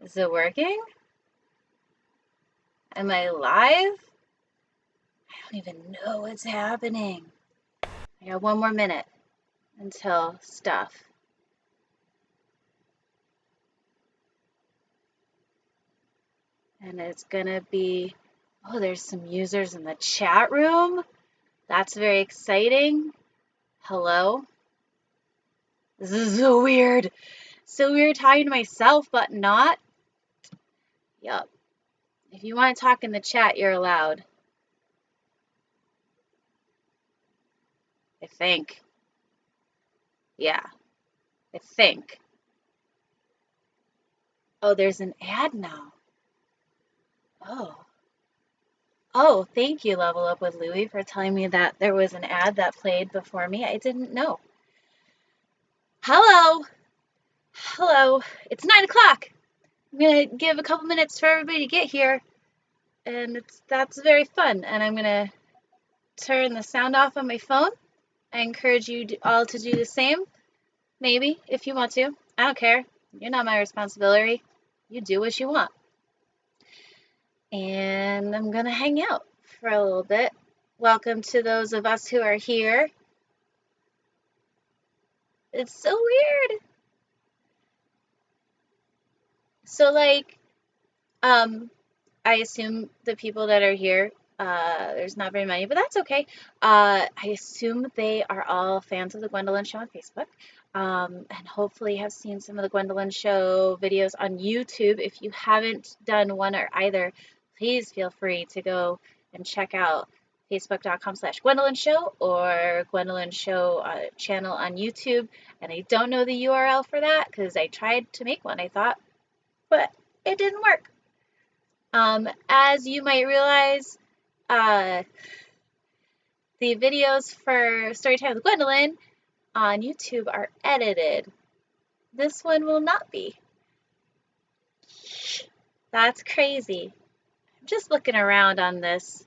Is it working? Am I live? I don't even know what's happening. I got one more minute until stuff. And it's gonna be, oh, there's some users in the chat room. That's very exciting. Hello. This is so weird. So weird talking to myself, but not. Yup. If you want to talk in the chat, you're allowed. I think. Yeah, I think. Oh, there's an ad now. Oh, thank you, Level Up with Louie, for telling me that there was an ad that played before me. I didn't know. Hello. Hello. It's 9 o'clock. I'm going to give a couple minutes for everybody to get here. And that's very fun. And I'm going to turn the sound off on my phone. I encourage you all to do the same. Maybe, if you want to. I don't care. You're not my responsibility. You do what you want. And I'm going to hang out for a little bit. Welcome to those of us who are here. It's so weird. So, like, I assume the people that are here, there's not very many, but that's okay. I assume they are all fans of the Gwendolyn Show on Facebook, and hopefully have seen some of the Gwendolyn Show videos on YouTube. If you haven't done one or either, please feel free to go and check out facebook.com/Gwendolyn Show or Gwendolyn Show channel on YouTube. And I don't know the URL for that because I tried to make one, I thought, but it didn't work. As you might realize, the videos for Storytime with Gwendolyn on YouTube are edited. This one will not be. That's crazy. I'm just looking around on this,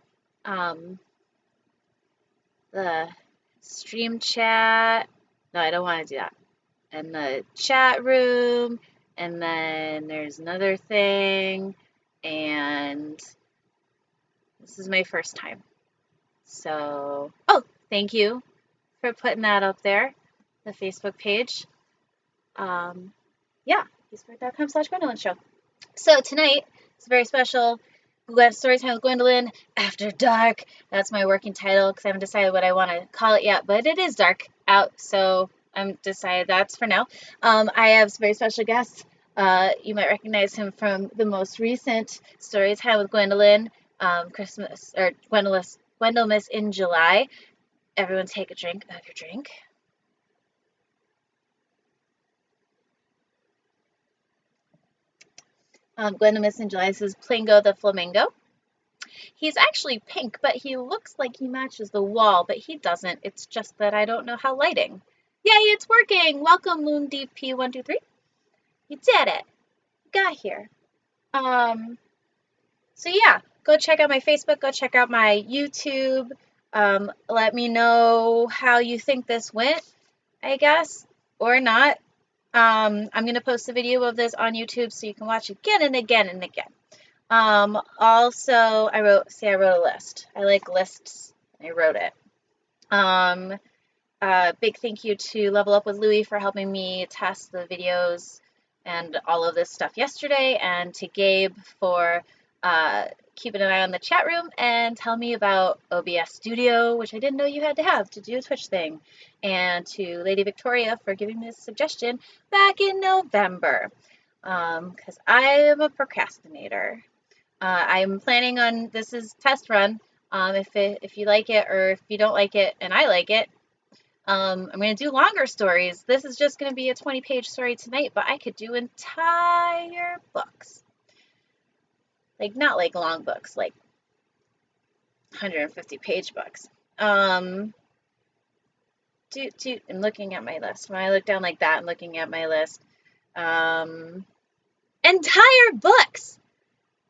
the stream chat. No, I don't want to do that. And the chat room, and then there's another thing, and this is my first time. So, oh, thank you for putting that up there, the Facebook page. Yeah, facebook.com/Gwendolyn Show. So tonight, it's a very special Storytime with Gwendolyn After Dark. That's my working title because I haven't decided what I want to call it yet, but it is dark out, so I'm decided that's for now. I have some very special guests. You might recognize him from the most recent Storytime with Gwendolyn, Christmas, or Gwendolynmas in July. Everyone take a drink of your drink. Gwendolynmas in July, this is Plingo the Flamingo. He's actually pink, but he looks like he matches the wall, but he doesn't. It's just that I don't know how lighting. Yay, it's working! Welcome, MoonDP123. You did it. You got here. So yeah, go check out my Facebook, go check out my YouTube. Let me know how you think this went, I guess, or not. I'm going to post a video of this on YouTube so you can watch again and again and again. Also, I wrote a list. I like lists. I wrote it. Big thank you to Level Up with Louie for helping me test the videos and all of this stuff yesterday, and to Gabe for keeping an eye on the chat room and tell me about OBS Studio, which I didn't know you had to have to do a Twitch thing, and to Lady Victoria for giving me this suggestion back in November, because I am a procrastinator. I'm planning on, this is test run, if you like it or if you don't like it and I like it, I'm going to do longer stories. This is just going to be a 20-page story tonight, but I could do entire books. Like, not like long books, like 150-page books. I'm looking at my list. When I look down like that, I'm looking at my list. Entire books!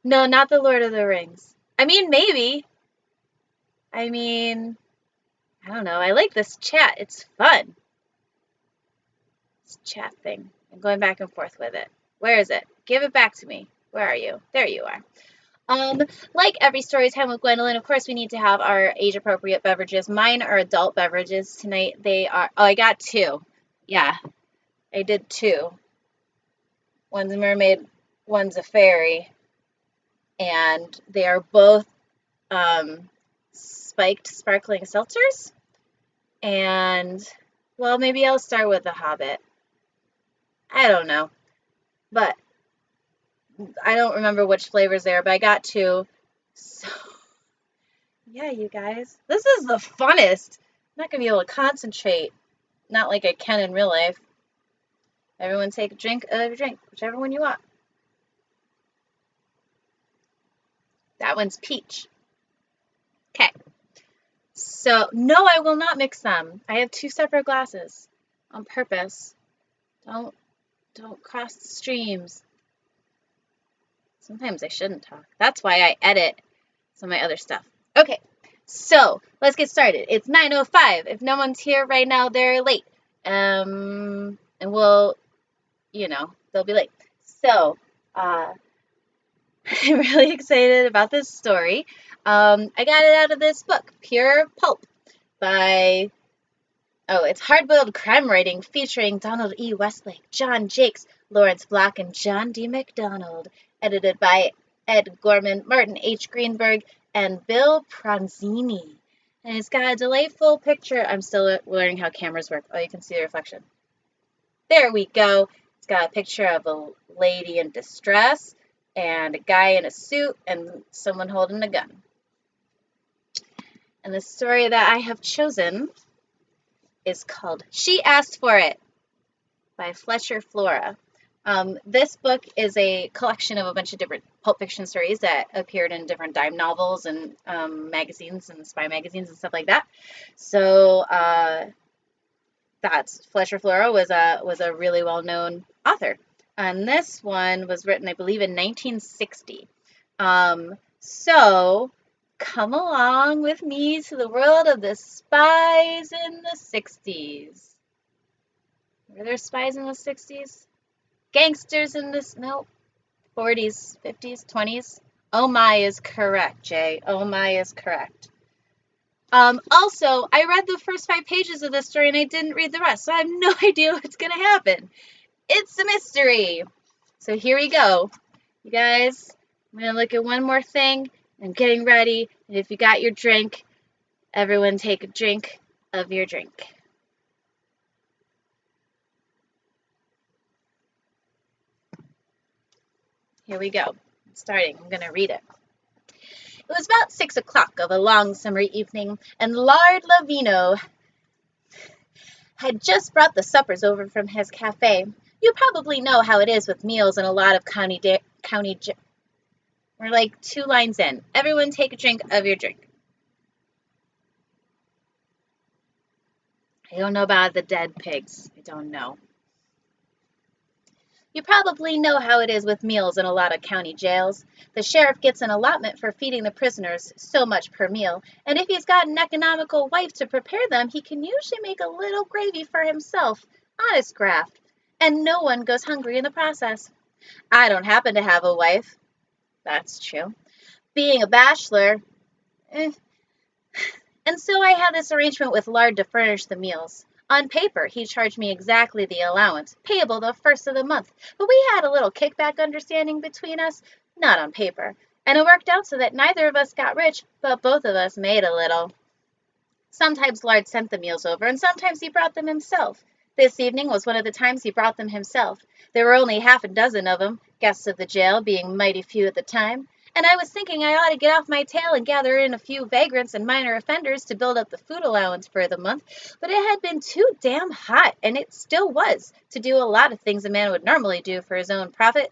No, not the Lord of the Rings. I mean, maybe. I mean, I don't know. I like this chat. It's fun. This chat thing. I'm going back and forth with it. Where is it? Give it back to me. Where are you? There you are. Like every Storytime with Gwendolyn, of course, we need to have our age-appropriate beverages. Mine are adult beverages tonight. They are, oh, I got two. Yeah, I did two. One's a mermaid, one's a fairy, and they are both spiked sparkling seltzers. And, well, maybe I'll start with the Hobbit. I don't know, but I don't remember which flavors they are, but I got two. So, yeah, you guys, this is the funnest. I'm not going to be able to concentrate, not like I can in real life. Everyone take a drink of your drink, whichever one you want. That one's peach. Okay. So, no, I will not mix them. I have two separate glasses on purpose. Don't cross the streams. Sometimes I shouldn't talk. That's why I edit some of my other stuff. Okay, so let's get started. It's 9:05. If no one's here right now, they're late. And we'll, they'll be late. So, I'm really excited about this story. I got it out of this book, Pure Pulp, by, it's hard-boiled crime writing featuring Donald E. Westlake, John Jakes, Lawrence Block, and John D. MacDonald. Edited by Ed Gorman, Martin H. Greenberg, and Bill Pronzini. And it's got a delightful picture. I'm still learning how cameras work. Oh, you can see the reflection. There we go. It's got a picture of a lady in distress and a guy in a suit and someone holding a gun. And the story that I have chosen is called She Asked for It by Fletcher Flora. This book is a collection of a bunch of different pulp fiction stories that appeared in different dime novels and magazines and spy magazines and stuff like that. So that's Fletcher Flora was a really well-known author. And this one was written, I believe, in 1960. So come along with me to the world of the spies in the 60s. Were there spies in the 60s? Gangsters in this, no, 40s, 50s, 20s. Oh my is correct, Jay. Oh my is correct. Also, I read the first 5 pages of this story and I didn't read the rest, so I have no idea what's going to happen. It's a mystery. So here we go. You guys, I'm going to look at one more thing. I'm getting ready. And if you got your drink, everyone take a drink of your drink. Here we go. I'm starting. I'm going to read it. It was about 6 o'clock of a long summer evening, and Lord Lavino had just brought the suppers over from his cafe. You probably know how it is with meals in a lot of we're like 2 lines in. Everyone take a drink of your drink. I don't know about the dead pigs. I don't know. You probably know how it is with meals in a lot of county jails. The sheriff gets an allotment for feeding the prisoners, so much per meal, and if he's got an economical wife to prepare them, he can usually make a little gravy for himself. Honest graft. And no one goes hungry in the process. I don't happen to have a wife. That's true. Being a bachelor, And so I had this arrangement with Lard to furnish the meals. On paper, he charged me exactly the allowance, payable the first of the month, but we had a little kickback understanding between us, not on paper, and it worked out so that neither of us got rich, but both of us made a little. Sometimes Lard sent the meals over, and sometimes he brought them himself. This evening was one of the times he brought them himself. There were only half a dozen of them, guests of the jail being mighty few at the time, and I was thinking I ought to get off my tail and gather in a few vagrants and minor offenders to build up the food allowance for the month, but it had been too damn hot, and it still was, to do a lot of things a man would normally do for his own profit.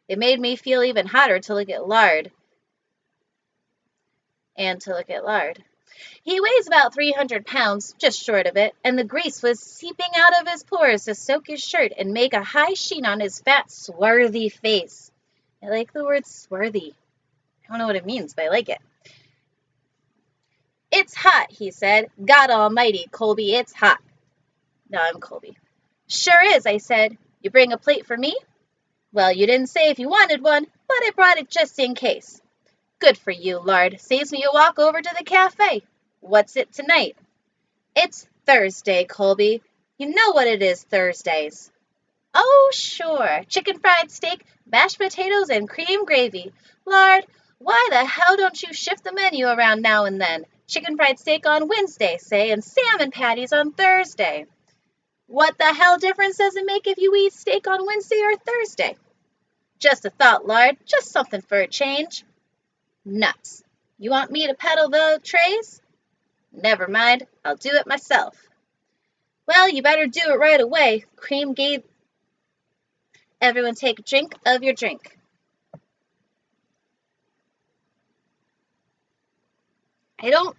It made me feel even hotter to look at Lard. He weighs about 300 pounds, just short of it, and the grease was seeping out of his pores to soak his shirt and make a high sheen on his fat, swarthy face. I like the word swarthy. I don't know what it means, but I like it. It's hot, he said. God almighty, Colby, it's hot. No, I'm Colby. Sure is, I said. You bring a plate for me? Well, you didn't say if you wanted one, but I brought it just in case. Good for you, lard. Saves me a walk over to the cafe. What's it tonight? It's Thursday, Colby. You know what it is Thursdays. Oh, sure. Chicken fried steak, mashed potatoes, and cream gravy. Lard, why the hell don't you shift the menu around now and then? Chicken fried steak on Wednesday, say, and salmon patties on Thursday. What the hell difference does it make if you eat steak on Wednesday or Thursday? Just a thought, lard. Just something for a change. Nuts. You want me to peddle the trays? Never mind. I'll do it myself. Well, you better do it right away. Cream gave everyone take a drink of your drink. I don't.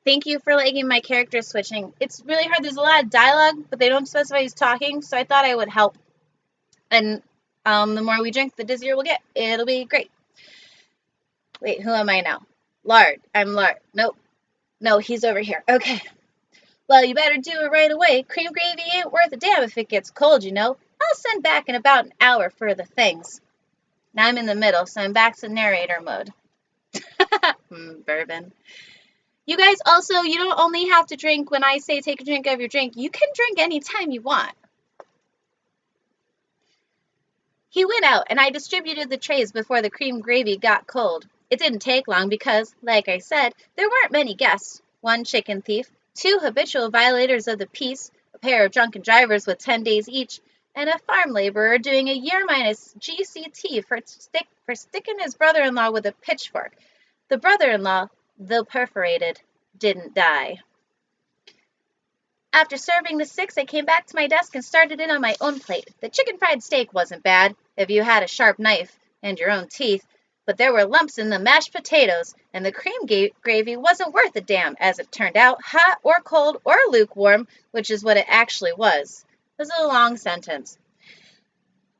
Thank you for liking my character switching. It's really hard. There's a lot of dialogue, but they don't specify who's talking, so I thought I would help. And the more we drink, the dizzier we'll get. It'll be great. Wait, who am I now? Lard. I'm Lard. Nope. No, he's over here. Okay. Well, you better do it right away. Cream gravy ain't worth a damn if it gets cold, you know. I'll send back in about an hour for the things. Now I'm in the middle, so I'm back to narrator mode. Bourbon. You guys also, you don't only have to drink when I say take a drink of your drink. You can drink anytime you want. He went out, and I distributed the trays before the cream gravy got cold. It didn't take long because, like I said, there weren't many guests. One chicken thief, two habitual violators of the peace, a pair of drunken drivers with 10 days each, and a farm laborer doing a year minus GCT for sticking his brother-in-law with a pitchfork. The brother-in-law, though perforated, didn't die. After serving the 6, I came back to my desk and started in on my own plate. The chicken fried steak wasn't bad, if you had a sharp knife and your own teeth, but there were lumps in the mashed potatoes, and the cream gravy wasn't worth a damn, as it turned out, hot or cold or lukewarm, which is what it actually was. It was a long sentence.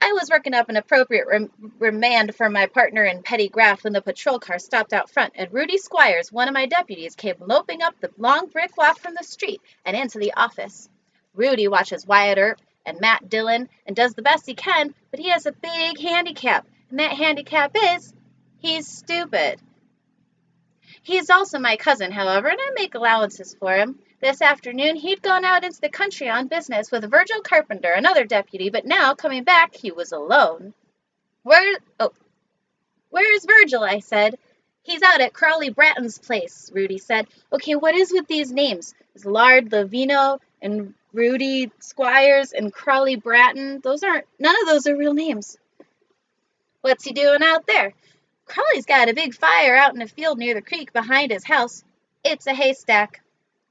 I was working up an appropriate remand for my partner in petty graft when the patrol car stopped out front, and Rudy Squires, one of my deputies, came loping up the long brick walk from the street and into the office. Rudy watches Wyatt Earp and Matt Dillon and does the best he can, but he has a big handicap, and that handicap is he's stupid. He is also my cousin, however, and I make allowances for him. This afternoon, he'd gone out into the country on business with Virgil Carpenter, another deputy, but now, coming back, he was alone. Where's Virgil? I said. He's out at Crawley Bratton's place, Rudy said. Okay, what is with these names? Is Lard Lavino and Rudy Squires and Crawley Bratton? None of those are real names. What's he doing out there? Crawley's got a big fire out in a field near the creek behind his house. It's a haystack.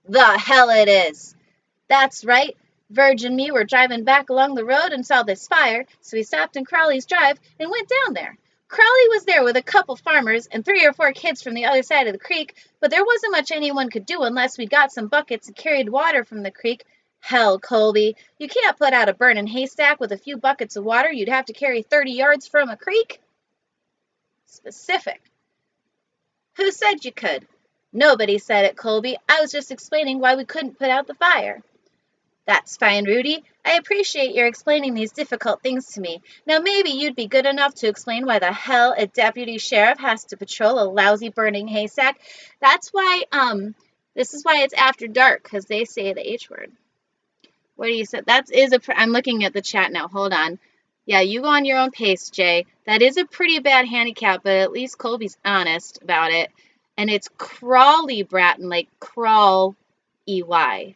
The hell it is. That's right. Virg and me were driving back along the road and saw this fire, so we stopped in Crawley's drive and went down there. Crawley was there with a couple farmers and 3 or 4 kids from the other side of the creek, but there wasn't much anyone could do unless we got some buckets and carried water from the creek. Hell, Colby, you can't put out a burning haystack with a few buckets of water you'd have to carry 30 yards from a creek. Specific. Who said you could? Nobody said it, Colby. I was just explaining why we couldn't put out the fire. That's fine, Rudy. I appreciate your explaining these difficult things to me. Now maybe you'd be good enough to explain why the hell a deputy sheriff has to patrol a lousy burning haystack. That's why, this is why it's after dark, because they say the H word. What do you say? I'm looking at the chat now. Hold on. Yeah, you go on your own pace, Jay. That is a pretty bad handicap, but at least Colby's honest about it. And it's Crawley Bratton, like crawl, E-Y.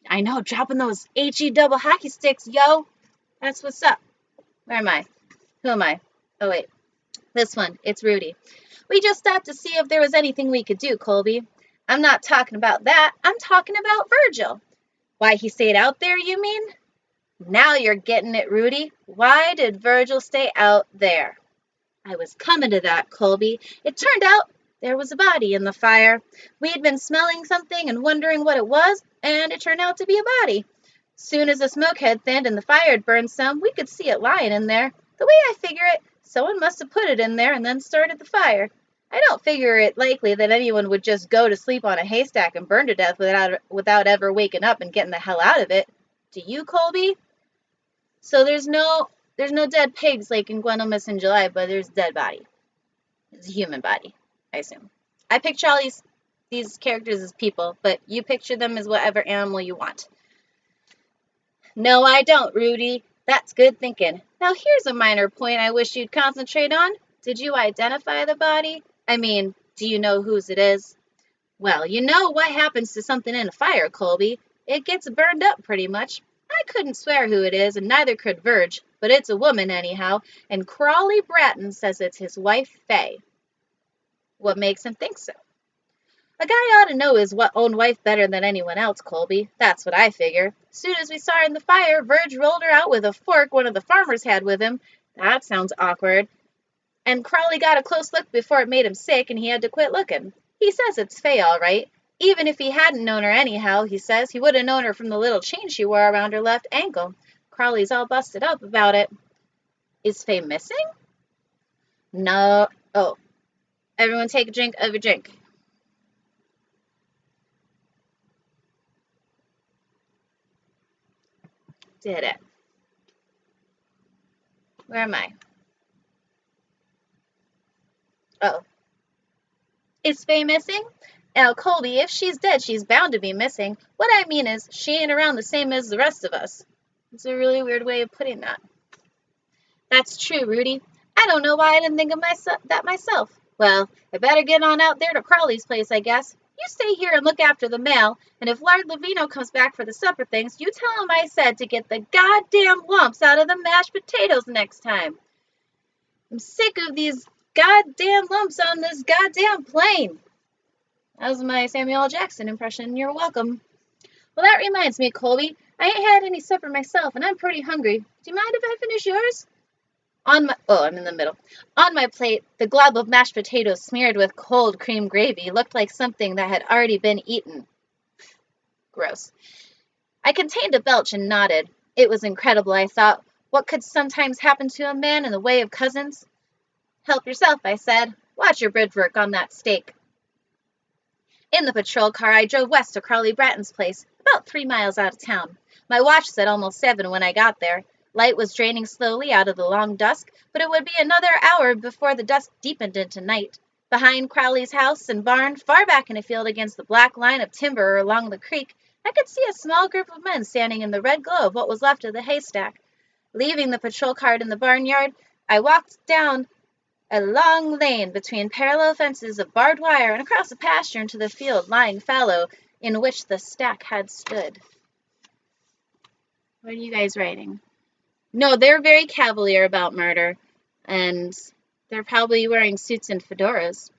I know, dropping those H-E double hockey sticks, yo. That's what's up. Where am I? Who am I? Oh, wait. This one. It's Rudy. We just stopped to see if there was anything we could do, Colby. I'm not talking about that. I'm talking about Virgil. Why he stayed out there, you mean? Now you're getting it, Rudy. Why did Virgil stay out there? I was coming to that, Colby. It turned out there was a body in the fire. We had been smelling something and wondering what it was, and it turned out to be a body. Soon as the smoke had thinned and the fire had burned some, we could see it lying in there. The way I figure it, someone must have put it in there and then started the fire. I don't figure it likely that anyone would just go to sleep on a haystack and burn to death without ever waking up and getting the hell out of it. Do you, Colby? So there's no dead pigs like in Gwendolyn Missing July, but there's a dead body. It's a human body, I assume. I picture all these characters as people, but you picture them as whatever animal you want. No, I don't, Rudy. That's good thinking. Now here's a minor point I wish you'd concentrate on. Did you identify the body? I mean, do you know whose it is? Well, you know what happens to something in a fire, Colby. It gets burned up pretty much. I couldn't swear who it is, and neither could Verge, but it's a woman anyhow, and Crawley Bratton says it's his wife, Fay. What makes him think so? A guy ought to know his own wife better than anyone else, Colby. That's what I figure. Soon as we saw her in the fire, Verge rolled her out with a fork one of the farmers had with him. That sounds awkward. And Crawley got a close look before it made him sick, and he had to quit looking. He says it's Fay, all right. Even if he hadn't known her anyhow, he says, he would have known her from the little chain she wore around her left ankle. Crawley's all busted up about it. Is Fay missing? No. Oh, everyone take a drink of your drink. Did it. Where am I? Oh. Is Fay missing? Now, Colby, if she's dead, she's bound to be missing. What I mean is, she ain't around the same as the rest of us. It's a really weird way of putting that. That's true, Rudy. I don't know why I didn't think of that myself. Well, I better get on out there to Crawley's place, I guess. You stay here and look after the mail, and if Lord Lavino comes back for the supper things, you tell him I said to get the goddamn lumps out of the mashed potatoes next time. I'm sick of these goddamn lumps on this goddamn plane. That was my Samuel L. Jackson impression. You're welcome. Well, that reminds me, Colby. I ain't had any supper myself, and I'm pretty hungry. Do you mind if I finish yours? I'm in the middle. On my plate, the glob of mashed potatoes smeared with cold cream gravy looked like something that had already been eaten. Gross. I contained a belch and nodded. It was incredible, I thought. What could sometimes happen to a man in the way of cousins? Help yourself, I said. Watch your bridge work on that steak. In the patrol car, I drove west to Crawley Bratton's place, about 3 miles out of town. My watch said almost 7 when I got there. Light was draining slowly out of the long dusk, but it would be another hour before the dusk deepened into night. Behind Crowley's house and barn, far back in a field against the black line of timber along the creek, I could see a small group of men standing in the red glow of what was left of the haystack. Leaving the patrol cart in the barnyard, I walked down a long lane between parallel fences of barbed wire and across a pasture into the field lying fallow in which the stack had stood. What are you guys writing? No, they're very cavalier about murder, and they're probably wearing suits and fedoras.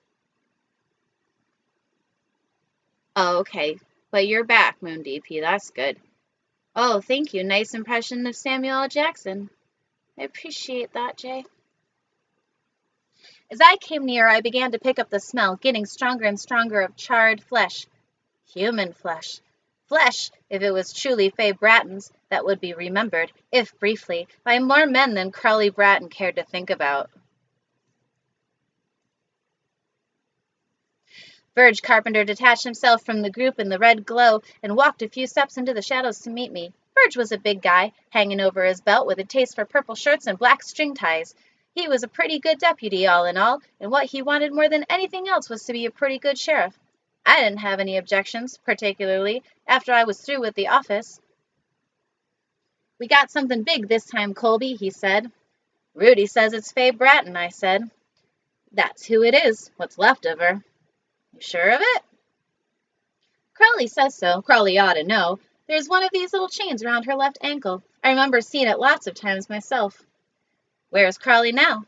Oh, okay. But you're back, Moon DP. That's good. Oh, thank you. Nice impression of Samuel L. Jackson. I appreciate that, Jay. As I came near, I began to pick up the smell, getting stronger and stronger, of charred flesh. Human flesh. Flesh, if it was truly Fay Bratton's, that would be remembered, if briefly, by more men than Crawley Bratton cared to think about. Verge Carpenter detached himself from the group in the red glow and walked a few steps into the shadows to meet me. Verge was a big guy, hanging over his belt with a taste for purple shirts and black string ties. He was a pretty good deputy, all in all, and what he wanted more than anything else was to be a pretty good sheriff. I didn't have any objections, particularly after I was through with the office. We got something big this time, Colby, he said. Rudy says it's Fay Bratton, I said. That's who it is, what's left of her. You sure of it? Crawley says so. Crawley ought to know. There's one of these little chains around her left ankle. I remember seeing it lots of times myself. Where's Crawley now?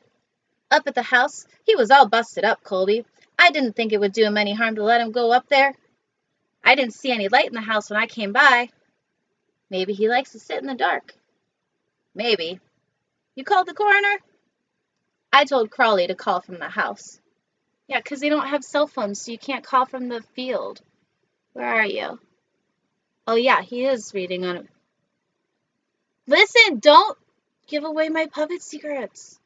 Up at the house. He was all busted up, Colby. I didn't think it would do him any harm to let him go up there. I didn't see any light in the house when I came by. Maybe he likes to sit in the dark. Maybe. You called the coroner? I told Crawley to call from the house. Yeah, 'cause they don't have cell phones, so you can't call from the field. Where are you? Oh, yeah, he is reading on it. Listen, don't give away my puppet secrets.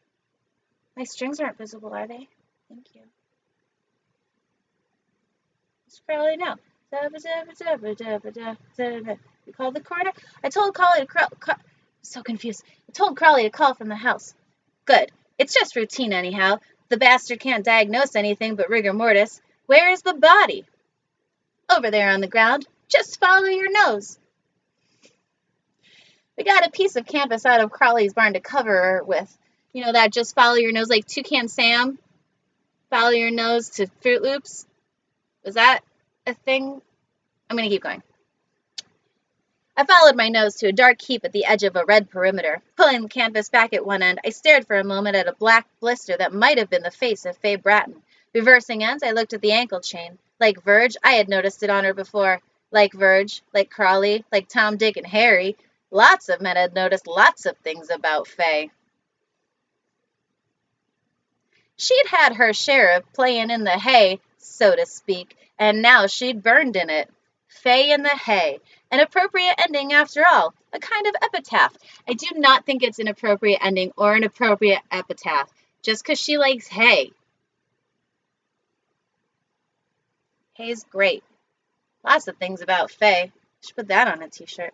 My strings aren't visible, are they? Thank you. It's Crawley now. You called the coroner? I told Crawley to so confused. I told Crawley to call from the house. Good. It's just routine anyhow. The bastard can't diagnose anything but rigor mortis. Where is the body? Over there on the ground. Just follow your nose. We got a piece of canvas out of Crawley's barn to cover her with. You know that just follow your nose, like Toucan Sam? Follow your nose to Fruit Loops? Was that a thing? I'm going to keep going. I followed my nose to a dark heap at the edge of a red perimeter. Pulling the canvas back at one end, I stared for a moment at a black blister that might have been the face of Faye Bratton. Reversing ends, I looked at the ankle chain. Like Verge, I had noticed it on her before. Like Verge, like Crawley, like Tom, Dick, and Harry. Lots of men had noticed lots of things about Faye. She'd had her share of playing in the hay, so to speak, and now she'd burned in it. Faye in the hay. An appropriate ending after all. A kind of epitaph. I do not think it's an appropriate ending or an appropriate epitaph, just because she likes hay. Hay's great. Lots of things about Faye. Should put that on a t-shirt.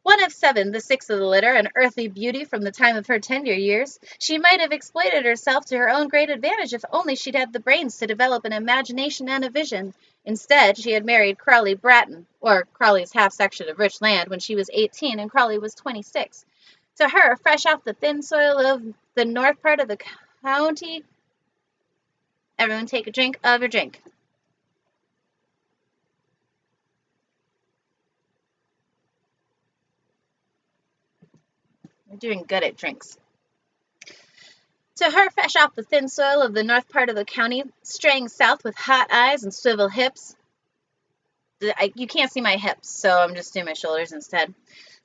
One of 7, the 6th of the litter, an earthly beauty from the time of her tender years, she might have exploited herself to her own great advantage if only she'd had the brains to develop an imagination and a vision. Instead, she had married Crawley Bratton, or Crawley's half-section of rich land, when she was 18 and Crawley was 26. To her, fresh off the thin soil of the north part of the county... Everyone take a drink of your drink. We're doing good at drinks. To her, fresh off the thin soil of the north part of the county, straying south with hot eyes and swivel hips. You can't see my hips, so I'm just doing my shoulders instead.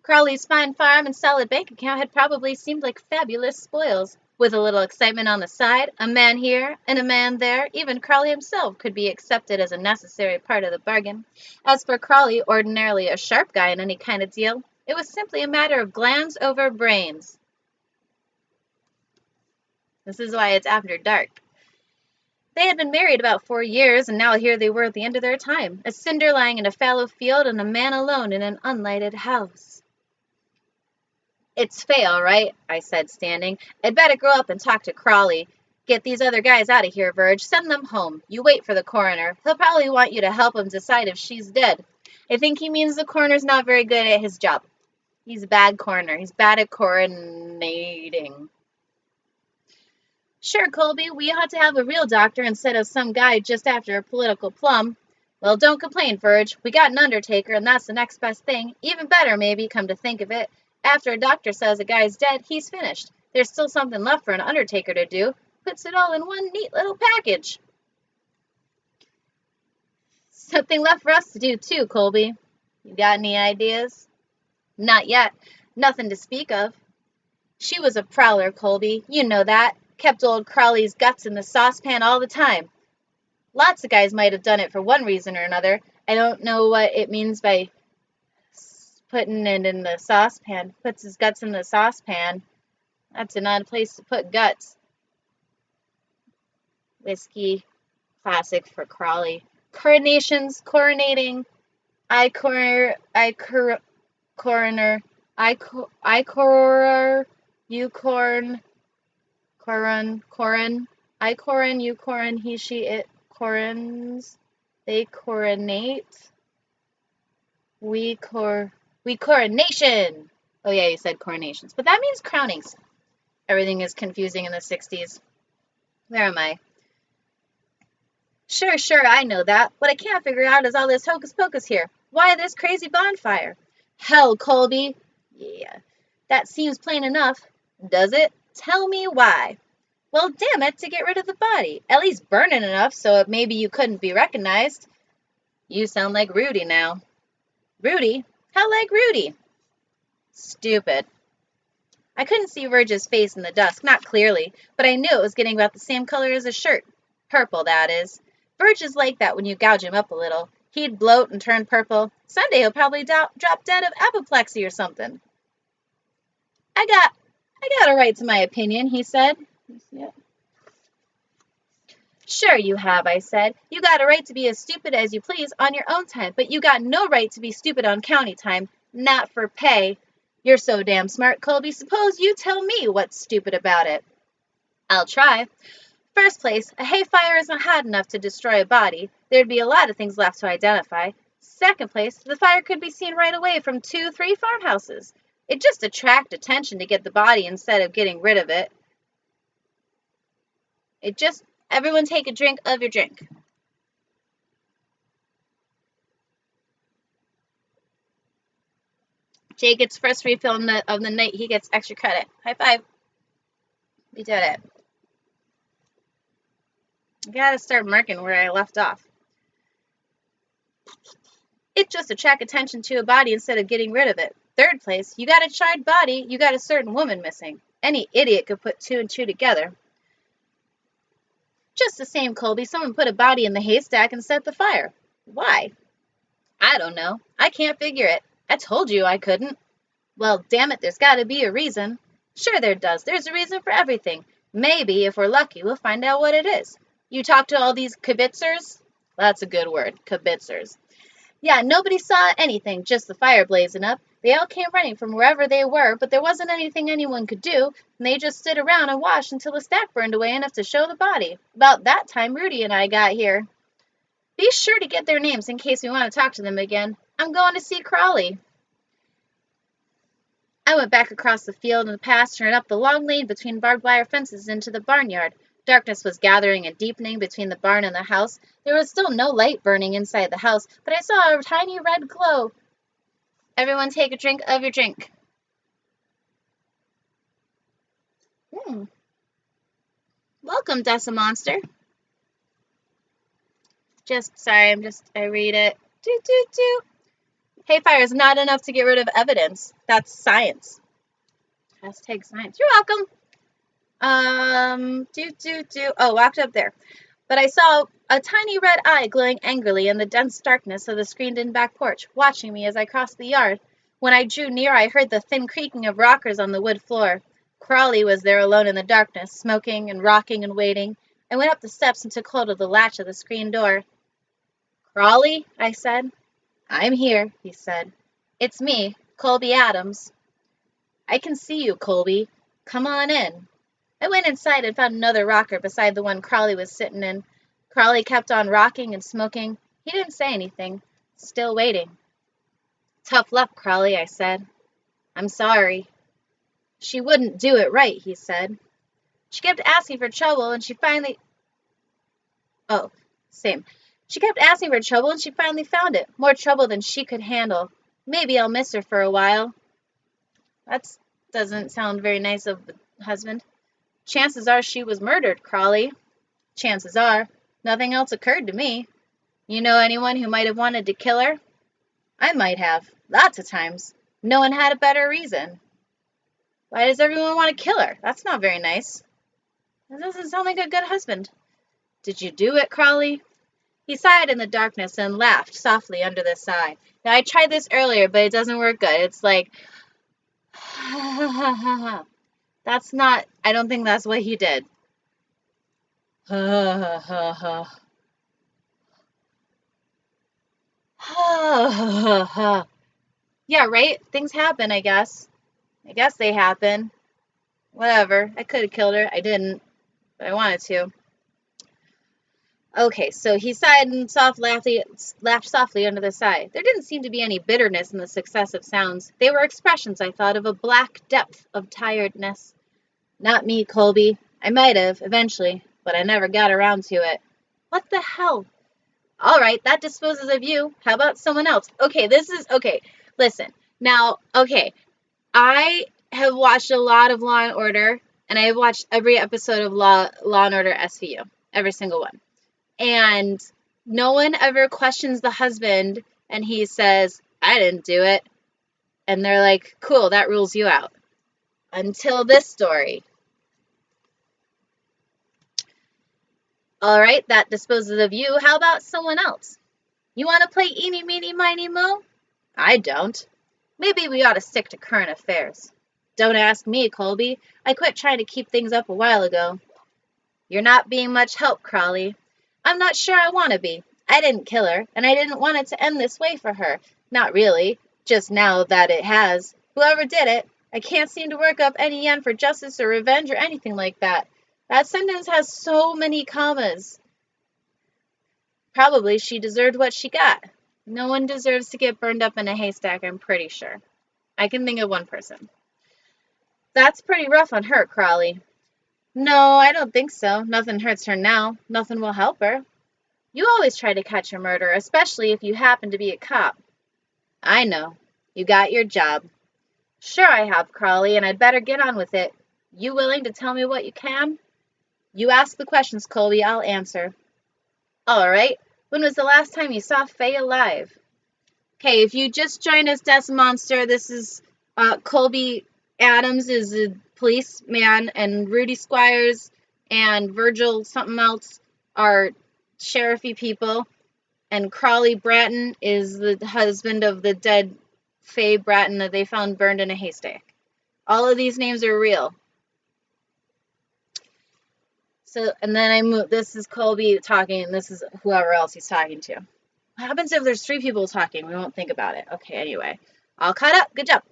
Crawley's fine farm and solid bank account had probably seemed like fabulous spoils. With a little excitement on the side, a man here and a man there, even Crawley himself could be accepted as a necessary part of the bargain. As for Crawley, ordinarily a sharp guy in any kind of deal, it was simply a matter of glands over brains. This is why it's after dark. They had been married about 4 years, and now here they were at the end of their time, a cinder lying in a fallow field and a man alone in an unlighted house. It's Faye, all right, I said, standing. I'd better go up and talk to Crawley. Get these other guys out of here, Verge. Send them home. You wait for the coroner. He'll probably want you to help him decide if she's dead. I think he means the coroner's not very good at his job. He's a bad coroner. He's bad at coronating. Sure, Colby, we ought to have a real doctor instead of some guy just after a political plum. Well, don't complain, Verge. We got an undertaker, and that's the next best thing. Even better, maybe, come to think of it. After a doctor says a guy's dead, he's finished. There's still something left for an undertaker to do. Puts it all in one neat little package. Something left for us to do, too, Colby. You got any ideas? Not yet. Nothing to speak of. She was a prowler, Colby. You know that. Kept old Crawley's guts in the saucepan all the time. Lots of guys might have done it for one reason or another. I don't know what it means by putting it in the saucepan. Puts his guts in the saucepan. That's an odd place to put guts. Whiskey. Classic for Crawley. Coronations. Coronating. Coroner. You corn. Coron. I coron, you coron, he, she, it corons. They coronate. We coronation. Oh yeah, you said coronations. But that means crownings. Everything is confusing in the 60s. Where am I? Sure, I know that. What I can't figure out is all this hocus pocus here. Why this crazy bonfire? Hell, Colby. Yeah, that seems plain enough. Does it? Tell me why. Well, damn it, to get rid of the body. At least burn it enough so maybe you couldn't be recognized. You sound like Rudy now. Rudy? How like Rudy? Stupid. I couldn't see Verge's face in the dusk, not clearly, but I knew it was getting about the same color as his shirt. Purple, that is. Verge is like that when you gouge him up a little. He'd bloat and turn purple. Someday he'll probably drop dead of apoplexy or something. I got a right to my opinion, he said. Yeah. Sure you have, I said. You got a right to be as stupid as you please on your own time, but you got no right to be stupid on county time. Not for pay. You're so damn smart, Colby. Suppose you tell me what's stupid about it. I'll try. First place, a hay fire isn't hot enough to destroy a body. There'd be a lot of things left to identify. Second place, the fire could be seen right away from 2, 3 farmhouses. It just attract attention to get the body instead of getting rid of it. Everyone take a drink of your drink. Jay gets first refill of the night. He gets extra credit. High five. We did it. I gotta start marking where I left off. It just attract attention to a body instead of getting rid of it. Third place, you got a charred body, you got a certain woman missing. Any idiot could put 2 and 2 together. Just the same, Colby, someone put a body in the haystack and set the fire. Why? I don't know. I can't figure it. I told you I couldn't. Well, damn it, there's gotta be a reason. Sure there does. There's a reason for everything. Maybe, if we're lucky, we'll find out what it is. You talk to all these kibitzers? That's a good word, kibitzers. Yeah, nobody saw anything, just the fire blazing up. They all came running from wherever they were, but there wasn't anything anyone could do, and they just stood around and watched until the stack burned away enough to show the body. About that time, Rudy and I got here. Be sure to get their names in case we want to talk to them again. I'm going to see Crawley. I went back across the field and the pasture and up the long lane between barbed wire fences into the barnyard. Darkness was gathering and deepening between the barn and the house. There was still no light burning inside the house, but I saw a tiny red glow. Everyone take a drink of your drink. Welcome, Dessa Monster. I read it. Hayfire is not enough to get rid of evidence. That's science. Hashtag science. You're welcome. Walked up there. But I saw a tiny red eye glowing angrily in the dense darkness of the screened-in back porch, watching me as I crossed the yard. When I drew near, I heard the thin creaking of rockers on the wood floor. Crawley was there alone in the darkness, smoking and rocking and waiting. I went up the steps and took hold of the latch of the screen door. Crawley, I said. I'm here, he said. It's me, Colby Adams. I can see you, Colby. Come on in. I went inside and found another rocker beside the one Crawley was sitting in. Crawley kept on rocking and smoking. He didn't say anything. Still waiting. Tough luck, Crawley, I said. I'm sorry. She wouldn't do it right, he said. She kept asking for trouble and she finally... She kept asking for trouble and she finally found it. More trouble than she could handle. Maybe I'll miss her for a while. That doesn't sound very nice of the husband. Chances are she was murdered, Crawley. Chances are. Nothing else occurred to me. You know anyone who might have wanted to kill her? I might have. Lots of times. No one had a better reason. Why does everyone want to kill her? That's not very nice. That doesn't sound like a good husband. Did you do it, Crawley? He sighed in the darkness and laughed softly under the sigh. Now, I tried this earlier, but it doesn't work good. It's like... That's not... I don't think that's what he did. Yeah, right? Things happen, I guess. I guess they happen. Whatever. I could have killed her. I didn't. But I wanted to. Okay, so he sighed and laughed softly under the sigh. There didn't seem to be any bitterness in the successive sounds. They were expressions, I thought, of a black depth of tiredness. Not me, Colby. I might have, eventually, but I never got around to it. What the hell? All right, that disposes of you. How about someone else? Okay, listen. Now, okay, I have watched a lot of Law & Order, and I have watched every episode of Law & Order SVU. Every single one. And no one ever questions the husband, and he says, I didn't do it. And they're like, cool, that rules you out. Until this story. All right, that disposes of you. How about someone else? You want to play eeny, meeny, miny, mo? I don't. Maybe we ought to stick to current affairs. Don't ask me, Colby. I quit trying to keep things up a while ago. You're not being much help, Crawley. I'm not sure I want to be. I didn't kill her, and I didn't want it to end this way for her. Not really. Just now that it has. Whoever did it, I can't seem to work up any yen for justice or revenge or anything like that. That sentence has so many commas. Probably she deserved what she got. No one deserves to get burned up in a haystack, I'm pretty sure. I can think of one person. That's pretty rough on her, Crawley. No, I don't think so. Nothing hurts her now. Nothing will help her. You always try to catch a murderer, especially if you happen to be a cop. I know. You got your job. Sure I have, Crawley, and I'd better get on with it. You willing to tell me what you can? You ask the questions, Colby. I'll answer. All right. When was the last time you saw Faye alive? Okay, if you just joined us, Death Monster, this is Colby Adams is a policeman, and Rudy Squires and Virgil something else are sheriffy people, and Crawley Bratton is the husband of the dead Faye Bratton that they found burned in a haystack. All of these names are real. So, and then I move. This is Colby talking, and this is whoever else he's talking to. What happens if there's 3 people talking? We won't think about it. Okay, anyway. All caught up. Good job.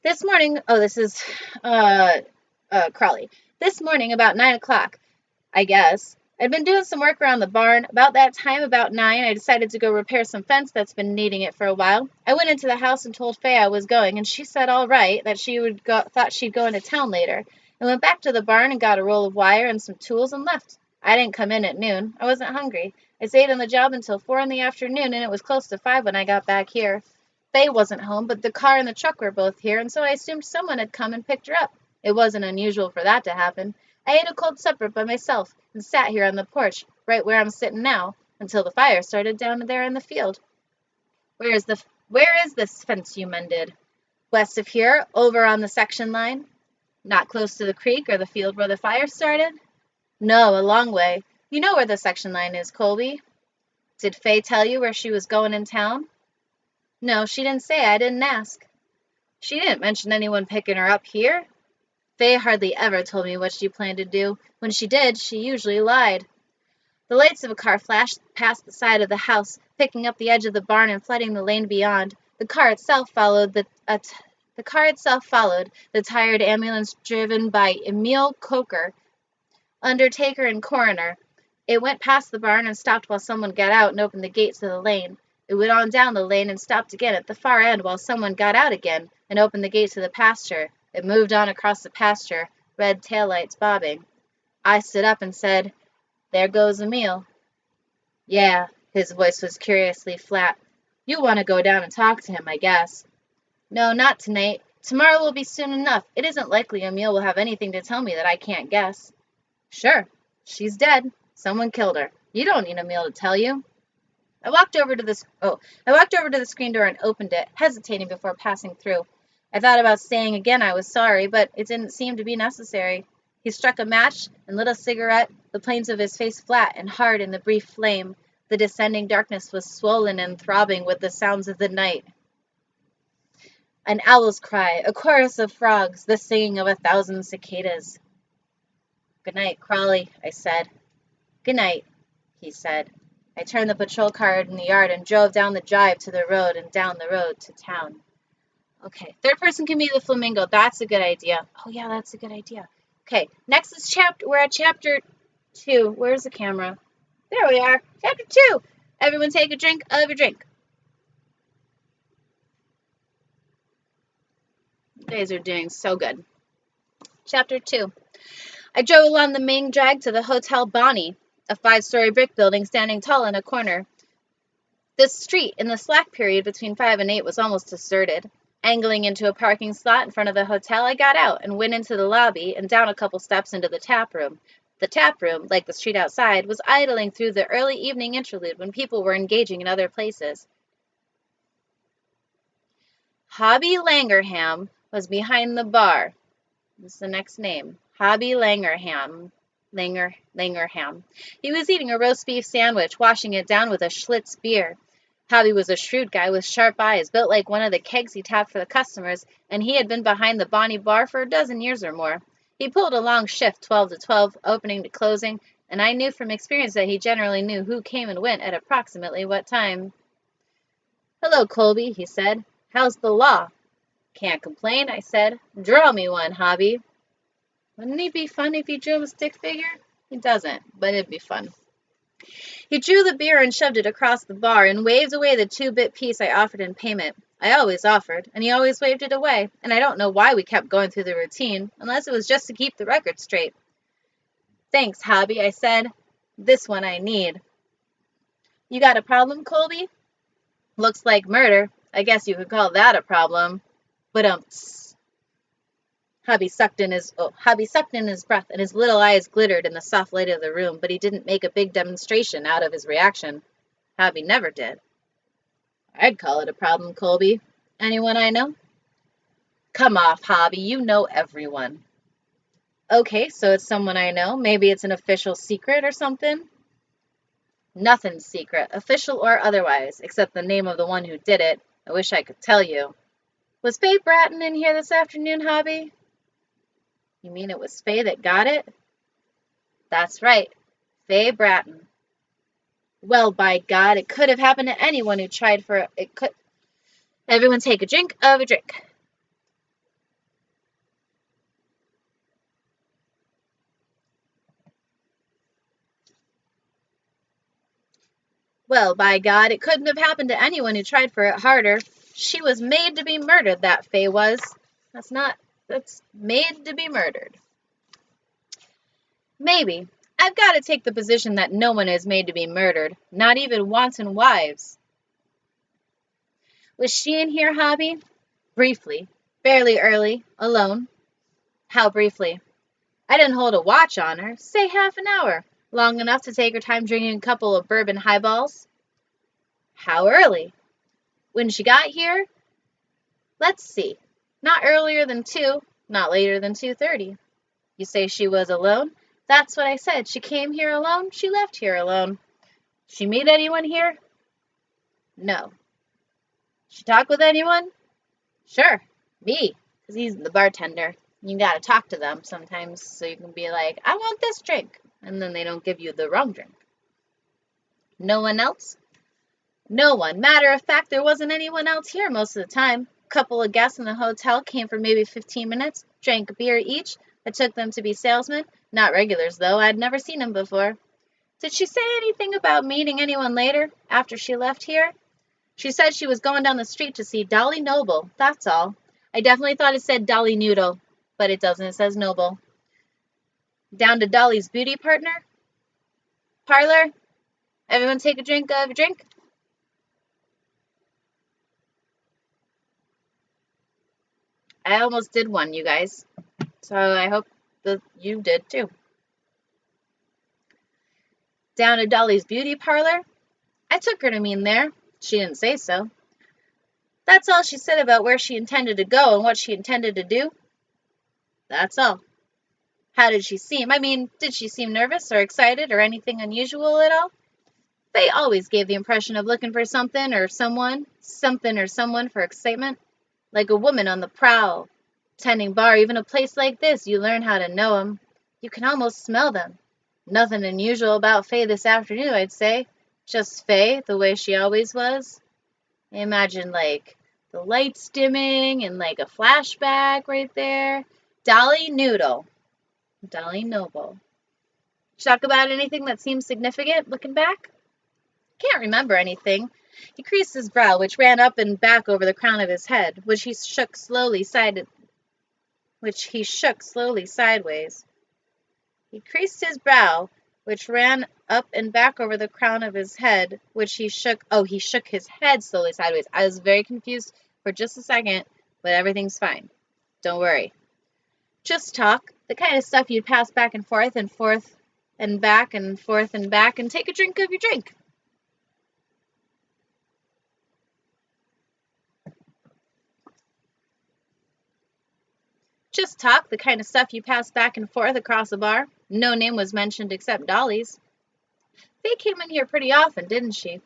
This morning, this is Crawley. This morning, about 9 o'clock, I guess, I'd been doing some work around the barn. About that time, about 9, I decided to go repair some fence that's been needing it for a while. I went into the house and told Faye I was going, and she said all right, that thought she'd go into town later. I went back to the barn and got a roll of wire and some tools and left. I didn't come in at noon. I wasn't hungry. I stayed on the job until 4 in the afternoon, and it was close to 5 when I got back here. Faye wasn't home, but the car and the truck were both here, and so I assumed someone had come and picked her up. It wasn't unusual for that to happen. I ate a cold supper by myself and sat here on the porch, right where I'm sitting now, until the fire started down there in the field. Where is this fence you mended? West of here, over on the section line? Not close to the creek or the field where the fire started? No, a long way. You know where the section line is, Colby. Did Faye tell you where she was going in town? No, she didn't say. I didn't ask. She didn't mention anyone picking her up here. Faye hardly ever told me what she planned to do. When she did, she usually lied. The lights of a car flashed past the side of the house, picking up the edge of the barn and flooding the lane beyond. The car itself followed, the tired ambulance driven by Emil Coker, undertaker and coroner. It went past the barn and stopped while someone got out and opened the gates of the lane. It went on down the lane and stopped again at the far end while someone got out again and opened the gates of the pasture. It moved on across the pasture, red taillights bobbing. I stood up and said, "There goes Emil." Yeah, his voice was curiously flat. You want to go down and talk to him, I guess. No, not tonight. Tomorrow will be soon enough. It isn't likely Emil will have anything to tell me that I can't guess. Sure, she's dead. Someone killed her. You don't need Emil to tell you. I walked over to the screen door and opened it, hesitating before passing through. I thought about saying again I was sorry, but it didn't seem to be necessary. He struck a match and lit a cigarette, the planes of his face flat and hard in the brief flame. The descending darkness was swollen and throbbing with the sounds of the night. An owl's cry, a chorus of frogs, the singing of 1,000 cicadas. Good night, Crawley, I said. Good night, he said. I turned the patrol car in the yard and drove down the drive to the road and down the road to town. Okay, 3rd person can be the flamingo. That's a good idea. Oh, yeah, that's a good idea. Okay, next is we're at chapter 2. Where's the camera? There we are. Chapter 2. Everyone take a drink of your drink. You guys are doing so good. Chapter 2. I drove along the main drag to the Hotel Bonnie, a 5-story brick building standing tall in a corner. The street in the slack period between 5 and 8 was almost deserted. Angling into a parking slot in front of the hotel, I got out and went into the lobby and down a couple steps into the tap room. The tap room, like the street outside, was idling through the early evening interlude when people were engaging in other places. Hobby Langerham was behind the bar. That's the next name. Hobby Langerham. Langerham. He was eating a roast beef sandwich, washing it down with a Schlitz beer. Hobby was a shrewd guy with sharp eyes, built like one of the kegs he tapped for the customers, and he had been behind the Bonnie bar for a dozen years or more. He pulled a long shift, 12 to 12, opening to closing, and I knew from experience that he generally knew who came and went at approximately what time. "Hello, Colby," he said. "How's the law?" "Can't complain," I said. "Draw me one, Hobby." Wouldn't it be fun if he drew him a stick figure? He doesn't, but it'd be fun. He drew the beer and shoved it across the bar and waved away the 2-bit piece I offered in payment. I always offered, and he always waved it away, and I don't know why we kept going through the routine, unless it was just to keep the record straight. "Thanks, Hobby," I said. "This one I need." "You got a problem, Colby?" "Looks like murder. I guess you could call that a problem. But Hobby sucked in his breath, and his little eyes glittered in the soft light of the room, but he didn't make a big demonstration out of his reaction. Hobby never did. "I'd call it a problem, Colby. Anyone I know?" "Come off, Hobby. You know everyone." "Okay, so it's someone I know. Maybe it's an official secret or something." "Nothing's secret, official or otherwise, except the name of the one who did it. I wish I could tell you." "Was Faye Bratton in here this afternoon, Hobby?" "You mean it was Faye that got it?" "That's right, Faye Bratton." "Well, by God, it could have happened to anyone who tried for it. Could. Everyone take a drink of a drink." "Well, by God, it couldn't have happened to anyone who tried for it harder. She was made to be murdered, that Faye was. That's made to be murdered." "Maybe. I've got to take the position that no one is made to be murdered, not even wanton wives." "Was she in here, Hobby?" "Briefly. Fairly early. Alone." "How briefly?" "I didn't hold a watch on her. Say half an hour. Long enough to take her time drinking a couple of bourbon highballs." "How early?" "When she got here? Let's see. Not earlier than 2, not later than 2:30. "You say she was alone?" "That's what I said. She came here alone. She left here alone." "She meet anyone here?" "No." "She talk with anyone?" "Sure. Me, 'cause he's the bartender. You gotta talk to them sometimes so you can be like, 'I want this drink,' and then they don't give you the wrong drink." "No one else?" "No one. Matter of fact, there wasn't anyone else here most of the time. Couple of guests in the hotel came for maybe 15 minutes, drank a beer each. I took them to be salesmen. Not regulars, though. I'd never seen them before." "Did she say anything about meeting anyone later, after she left here?" "She said she was going down the street to see Dolly Noble. That's all. I definitely thought it said Dolly Noodle, but it doesn't. It says Noble." "Down to Dolly's beauty parlor? Everyone take a drink of a drink?" I almost did one, you guys. So I hope that you did too. "Down to Dolly's beauty parlor?" I took her to mean there. She didn't say so. "That's all she said about where she intended to go and what she intended to do?" "That's all." "How did she seem? I mean, did she seem nervous or excited or anything unusual at all?" They always gave the impression of looking for something or someone for excitement. Like a woman on the prowl. Tending bar, even a place like this, you learn how to know 'em. You can almost smell them. Nothing unusual about Faye this afternoon, I'd say. Just Faye, the way she always was. Imagine, like, the lights dimming and, like, a flashback right there. Dolly Noodle. Dolly Noble. Talk about anything that seems significant looking back? Can't remember anything. He creased his brow, which ran up and back over the crown of his head, which he shook slowly sideways. He creased his brow, which ran up and back over the crown of his head, which he shook. Oh, he shook his head slowly sideways. I was very confused for just a second, but everything's fine. Don't worry. Just talk, the kind of stuff you'd pass back and forth and back and forth and back, and take a drink of your drink. Just talk, the kind of stuff you pass back and forth across a bar. No name was mentioned except Dolly's. Faye came in here pretty often, didn't she?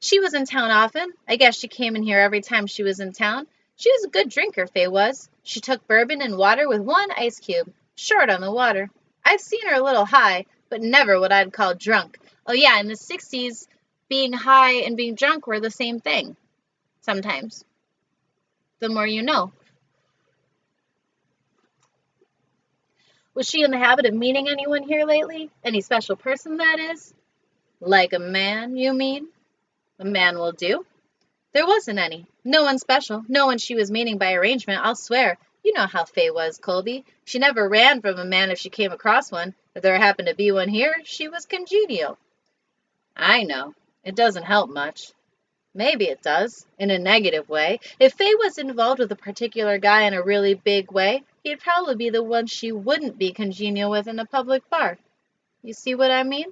She was in town often. I guess she came in here every time she was in town. She was a good drinker, Faye was. She took bourbon and water with one ice cube. short on the water. I've seen her a little high, but never what I'd call drunk. Oh yeah, in the 60s, being high and being drunk were the same thing. Sometimes. The more you know. Was she in the habit of meeting anyone here lately? Any special person, that is? Like a man, you mean? A man will do. There wasn't any. No one special. No one she was meeting by arrangement, I'll swear. You know how Fay was, Colby. She never ran from a man if she came across one. If there happened to be one here, she was congenial. I know. It doesn't help much. Maybe it does, in a negative way. If Fay was involved with a particular guy in a really big way, he'd probably be the one she wouldn't be congenial with in a public bar. You see what I mean?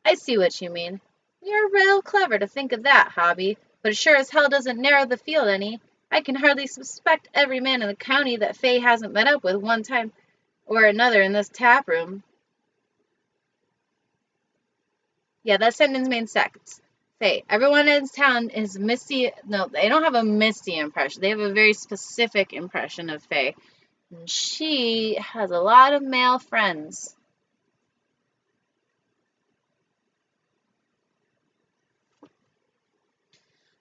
I see what you mean. You're real clever to think of that, Hobby, but it sure as hell doesn't narrow the field any. I can hardly suspect every man in the county that Fay hasn't met up with one time or another in this tap room. Yeah, that sentence made sense. Fay, everyone in town is misty. No, they don't have a misty impression. They have a very specific impression of Fay. And she has a lot of male friends.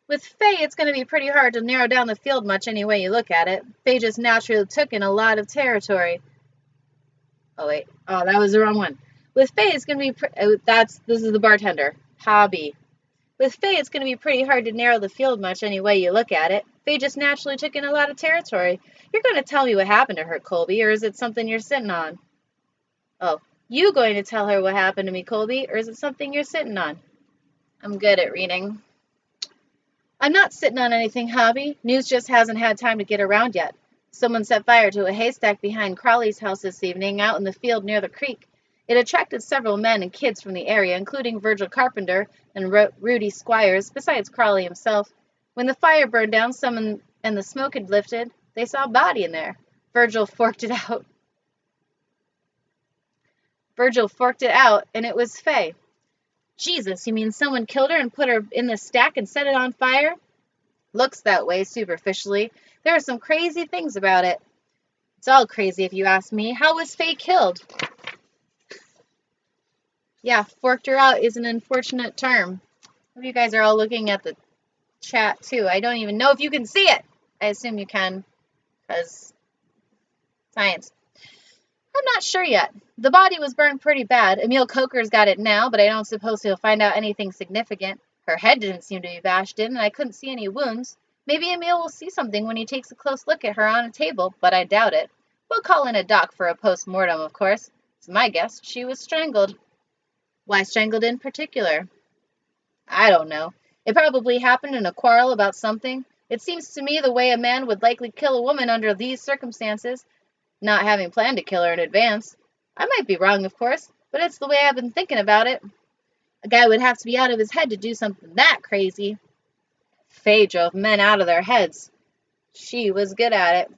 With Fay, it's going to be pretty hard to narrow down the field much any way you look at it. Fay just naturally took in a lot of territory. Oh, wait. Oh, that was the wrong one. With Fay, it's going to be... this is the bartender. Hobby. With Fay, it's going to be pretty hard to narrow the field much any way you look at it. Fay just naturally took in a lot of territory. You're going to tell me what happened to her, Colby, or is it something you're sitting on? Oh, you going to tell her what happened to me, Colby, or is it something you're sitting on? I'm good at reading. I'm not sitting on anything, Hobby. News just hasn't had time to get around yet. Someone set fire to a haystack behind Crawley's house this evening out in the field near the creek. It attracted several men and kids from the area, including Virgil Carpenter and Rudy Squires, besides Crawley himself. When the fire burned down and the smoke had lifted, they saw a body in there. Virgil forked it out, and it was Fay. Jesus, you mean someone killed her and put her in the stack and set it on fire? Looks that way, superficially. There are some crazy things about it. It's all crazy if you ask me. How was Fay killed? Yeah, forked her out is an unfortunate term. Hope you guys are all looking at the chat too. I don't even know if you can see it. I assume you can, because science. I'm not sure yet. The body was burned pretty bad. Emil Coker's got it now, but I don't suppose he'll find out anything significant. Her head didn't seem to be bashed in, and I couldn't see any wounds. Maybe Emil will see something when he takes a close look at her on a table, but I doubt it. We'll call in a doc for a post-mortem, of course. It's my guess she was strangled. Why strangled in particular? I don't know. It probably happened in a quarrel about something. It seems to me the way a man would likely kill a woman under these circumstances, not having planned to kill her in advance. I might be wrong, of course, but it's the way I've been thinking about it. A guy would have to be out of his head to do something that crazy. Fay drove men out of their heads. She was good at it.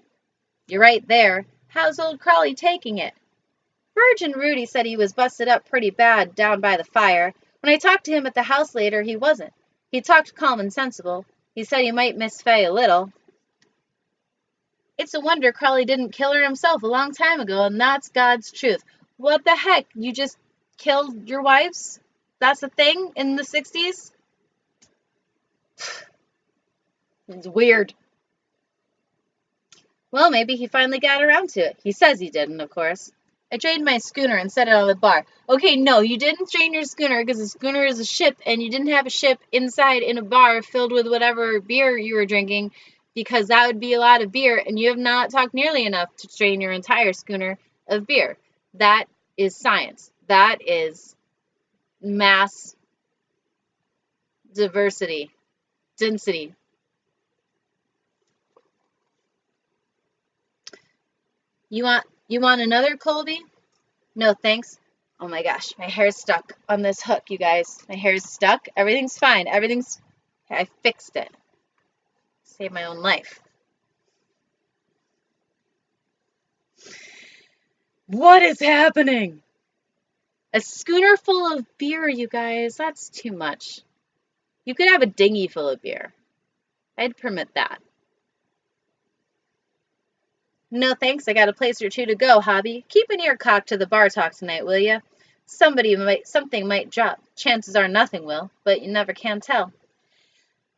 You're right there. How's old Crawley taking it? Virgin Rudy said he was busted up pretty bad down by the fire. When I talked to him at the house later, he wasn't. He talked calm and sensible. He said he might miss Fay a little. It's a wonder Crawley didn't kill her himself a long time ago, and that's God's truth. What the heck? You just killed your wives? That's a thing in the 60s? It's weird. Well, maybe he finally got around to it. He says he didn't, of course. I drained my schooner and set it on the bar. Okay, no, you didn't drain your schooner because a schooner is a ship, and you didn't have a ship inside in a bar filled with whatever beer you were drinking, because that would be a lot of beer, and you have not talked nearly enough to drain your entire schooner of beer. That is science. That is mass diversity, density. You want another, Colby? No, thanks. Oh my gosh, my hair's stuck on this hook, you guys. My hair's stuck. Everything's fine. I fixed it. Saved my own life. What is happening? A schooner full of beer, you guys. That's too much. You could have a dinghy full of beer. I'd permit that. No thanks, I got a place or two to go, Hobby. Keep an ear cocked to the bar talk tonight, will ya? Something might drop. Chances are nothing will, but you never can tell.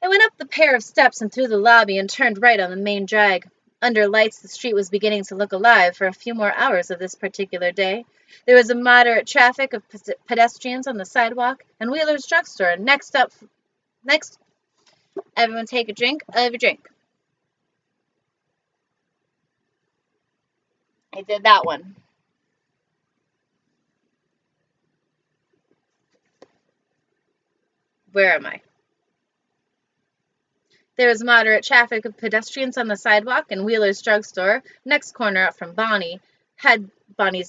I went up the pair of steps and through the lobby and turned right on the main drag. Under lights, the street was beginning to look alive for a few more hours of this particular day. There was a moderate traffic of pedestrians on the sidewalk, and Wheeler's drugstore. Next, everyone take a drink of your drink. I did that one. Where am I? There was moderate traffic of pedestrians on the sidewalk, and Wheeler's drugstore, next corner up from Bonnie's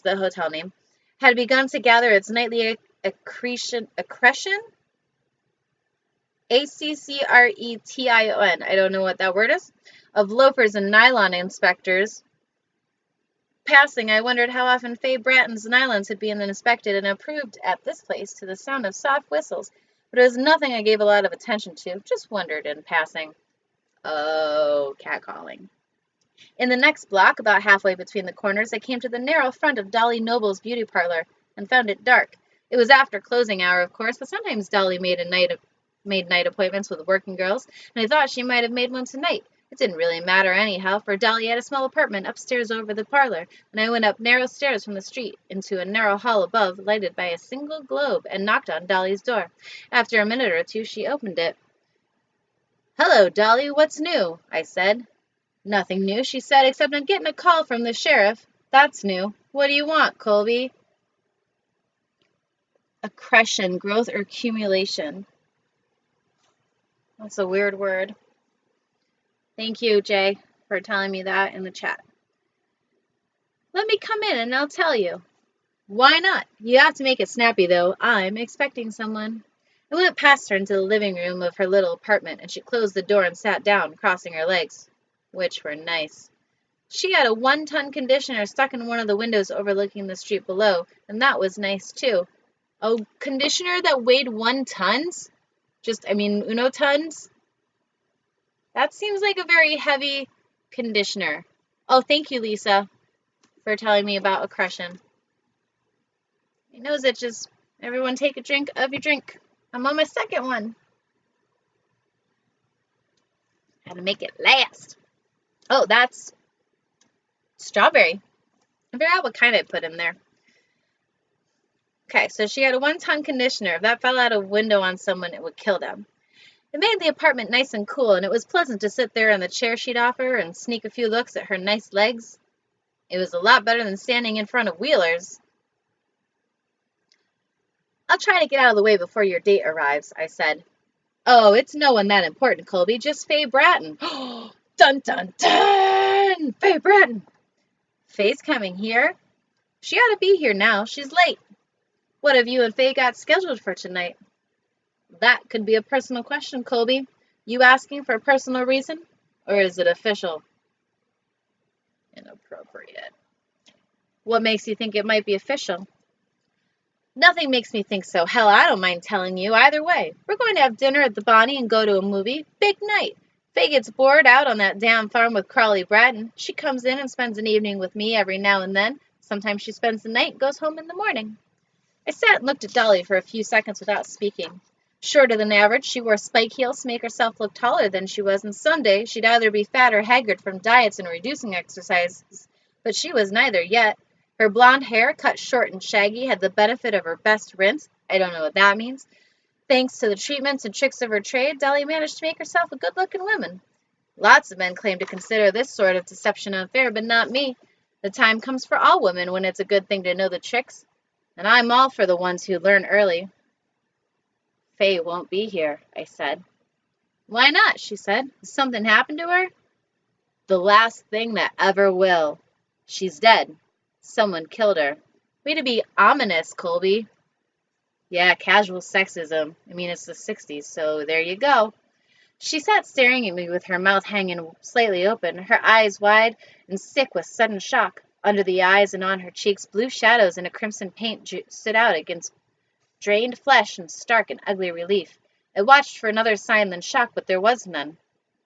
the hotel name, had begun to gather its nightly accretion, Accretion, I don't know what that word is, of loafers and nylon inspectors. Passing, I wondered how often Faye Bratton's nylons had been inspected and approved at this place to the sound of soft whistles, but it was nothing I gave a lot of attention to, just wondered in passing. Oh, catcalling. In the next block, about halfway between the corners, I came to the narrow front of Dolly Noble's beauty parlor and found it dark. It was after closing hour, of course, but sometimes Dolly made night appointments with working girls, and I thought she might have made one tonight. It didn't really matter anyhow, for Dolly had a small apartment upstairs over the parlor, and I went up narrow stairs from the street into a narrow hall above, lighted by a single globe, and knocked on Dolly's door. After a minute or two, she opened it. "Hello, Dolly, what's new?" I said. "Nothing new," she said, "except I'm getting a call from the sheriff. That's new. What do you want, Colby?" Accretion, growth or accumulation. That's a weird word. Thank you, Jay, for telling me that in the chat. "Let me come in and I'll tell you." "Why not? You have to make it snappy, though. I'm expecting someone." I went past her into the living room of her little apartment, and she closed the door and sat down, crossing her legs, which were nice. She had a 1-ton conditioner stuck in one of the windows overlooking the street below, and that was nice, too. A conditioner that weighed 1 tons? Uno tons? That seems like a very heavy conditioner. Oh, thank you, Lisa, for telling me about accretion. My nose itches. Everyone take a drink of your drink. I'm on my second one. Gotta make it last. Oh, that's strawberry. I forgot what kind I put in there. Okay, so she had a 1-ton conditioner. If that fell out a window on someone, it would kill them. It made the apartment nice and cool, and it was pleasant to sit there in the chair she'd offer and sneak a few looks at her nice legs. It was a lot better than standing in front of Wheeler's. "I'll try to get out of the way before your date arrives," I said. "Oh, it's no one that important, Colby, just Faye Bratton." Dun, dun, dun! Faye Bratton. "Faye's coming here? She ought to be here now. She's late. What have you and Faye got scheduled for tonight?" "That could be a personal question, Colby. You asking for a personal reason? Or is it official?" Inappropriate. "What makes you think it might be official?" "Nothing makes me think so. Hell, I don't mind telling you. Either way, we're going to have dinner at the Bonnie and go to a movie. Big night. Faye gets bored out on that damn farm with Crawley Bratton. She comes in and spends an evening with me every now and then. Sometimes she spends the night and goes home in the morning." I sat and looked at Dolly for a few seconds without speaking. Shorter than average, she wore spike heels to make herself look taller than she was, and someday she'd either be fat or haggard from diets and reducing exercises, but she was neither yet. Her blonde hair, cut short and shaggy, had the benefit of her best rinse. I don't know what that means. Thanks to the treatments and tricks of her trade, Dolly managed to make herself a good-looking woman. Lots of men claim to consider this sort of deception unfair, but not me. The time comes for all women when it's a good thing to know the tricks, and I'm all for the ones who learn early. "Faye won't be here," I said. "Why not?" she said. "Has something happened to her?" "The last thing that ever will. She's dead. Someone killed her." "Way to be ominous, Colby." "Yeah, casual sexism. It's the 60s, so there you go." She sat staring at me with her mouth hanging slightly open, her eyes wide and sick with sudden shock. Under the eyes and on her cheeks, blue shadows in a crimson paint stood out against drained flesh in stark and ugly relief. I watched for another sign than shock, but there was none.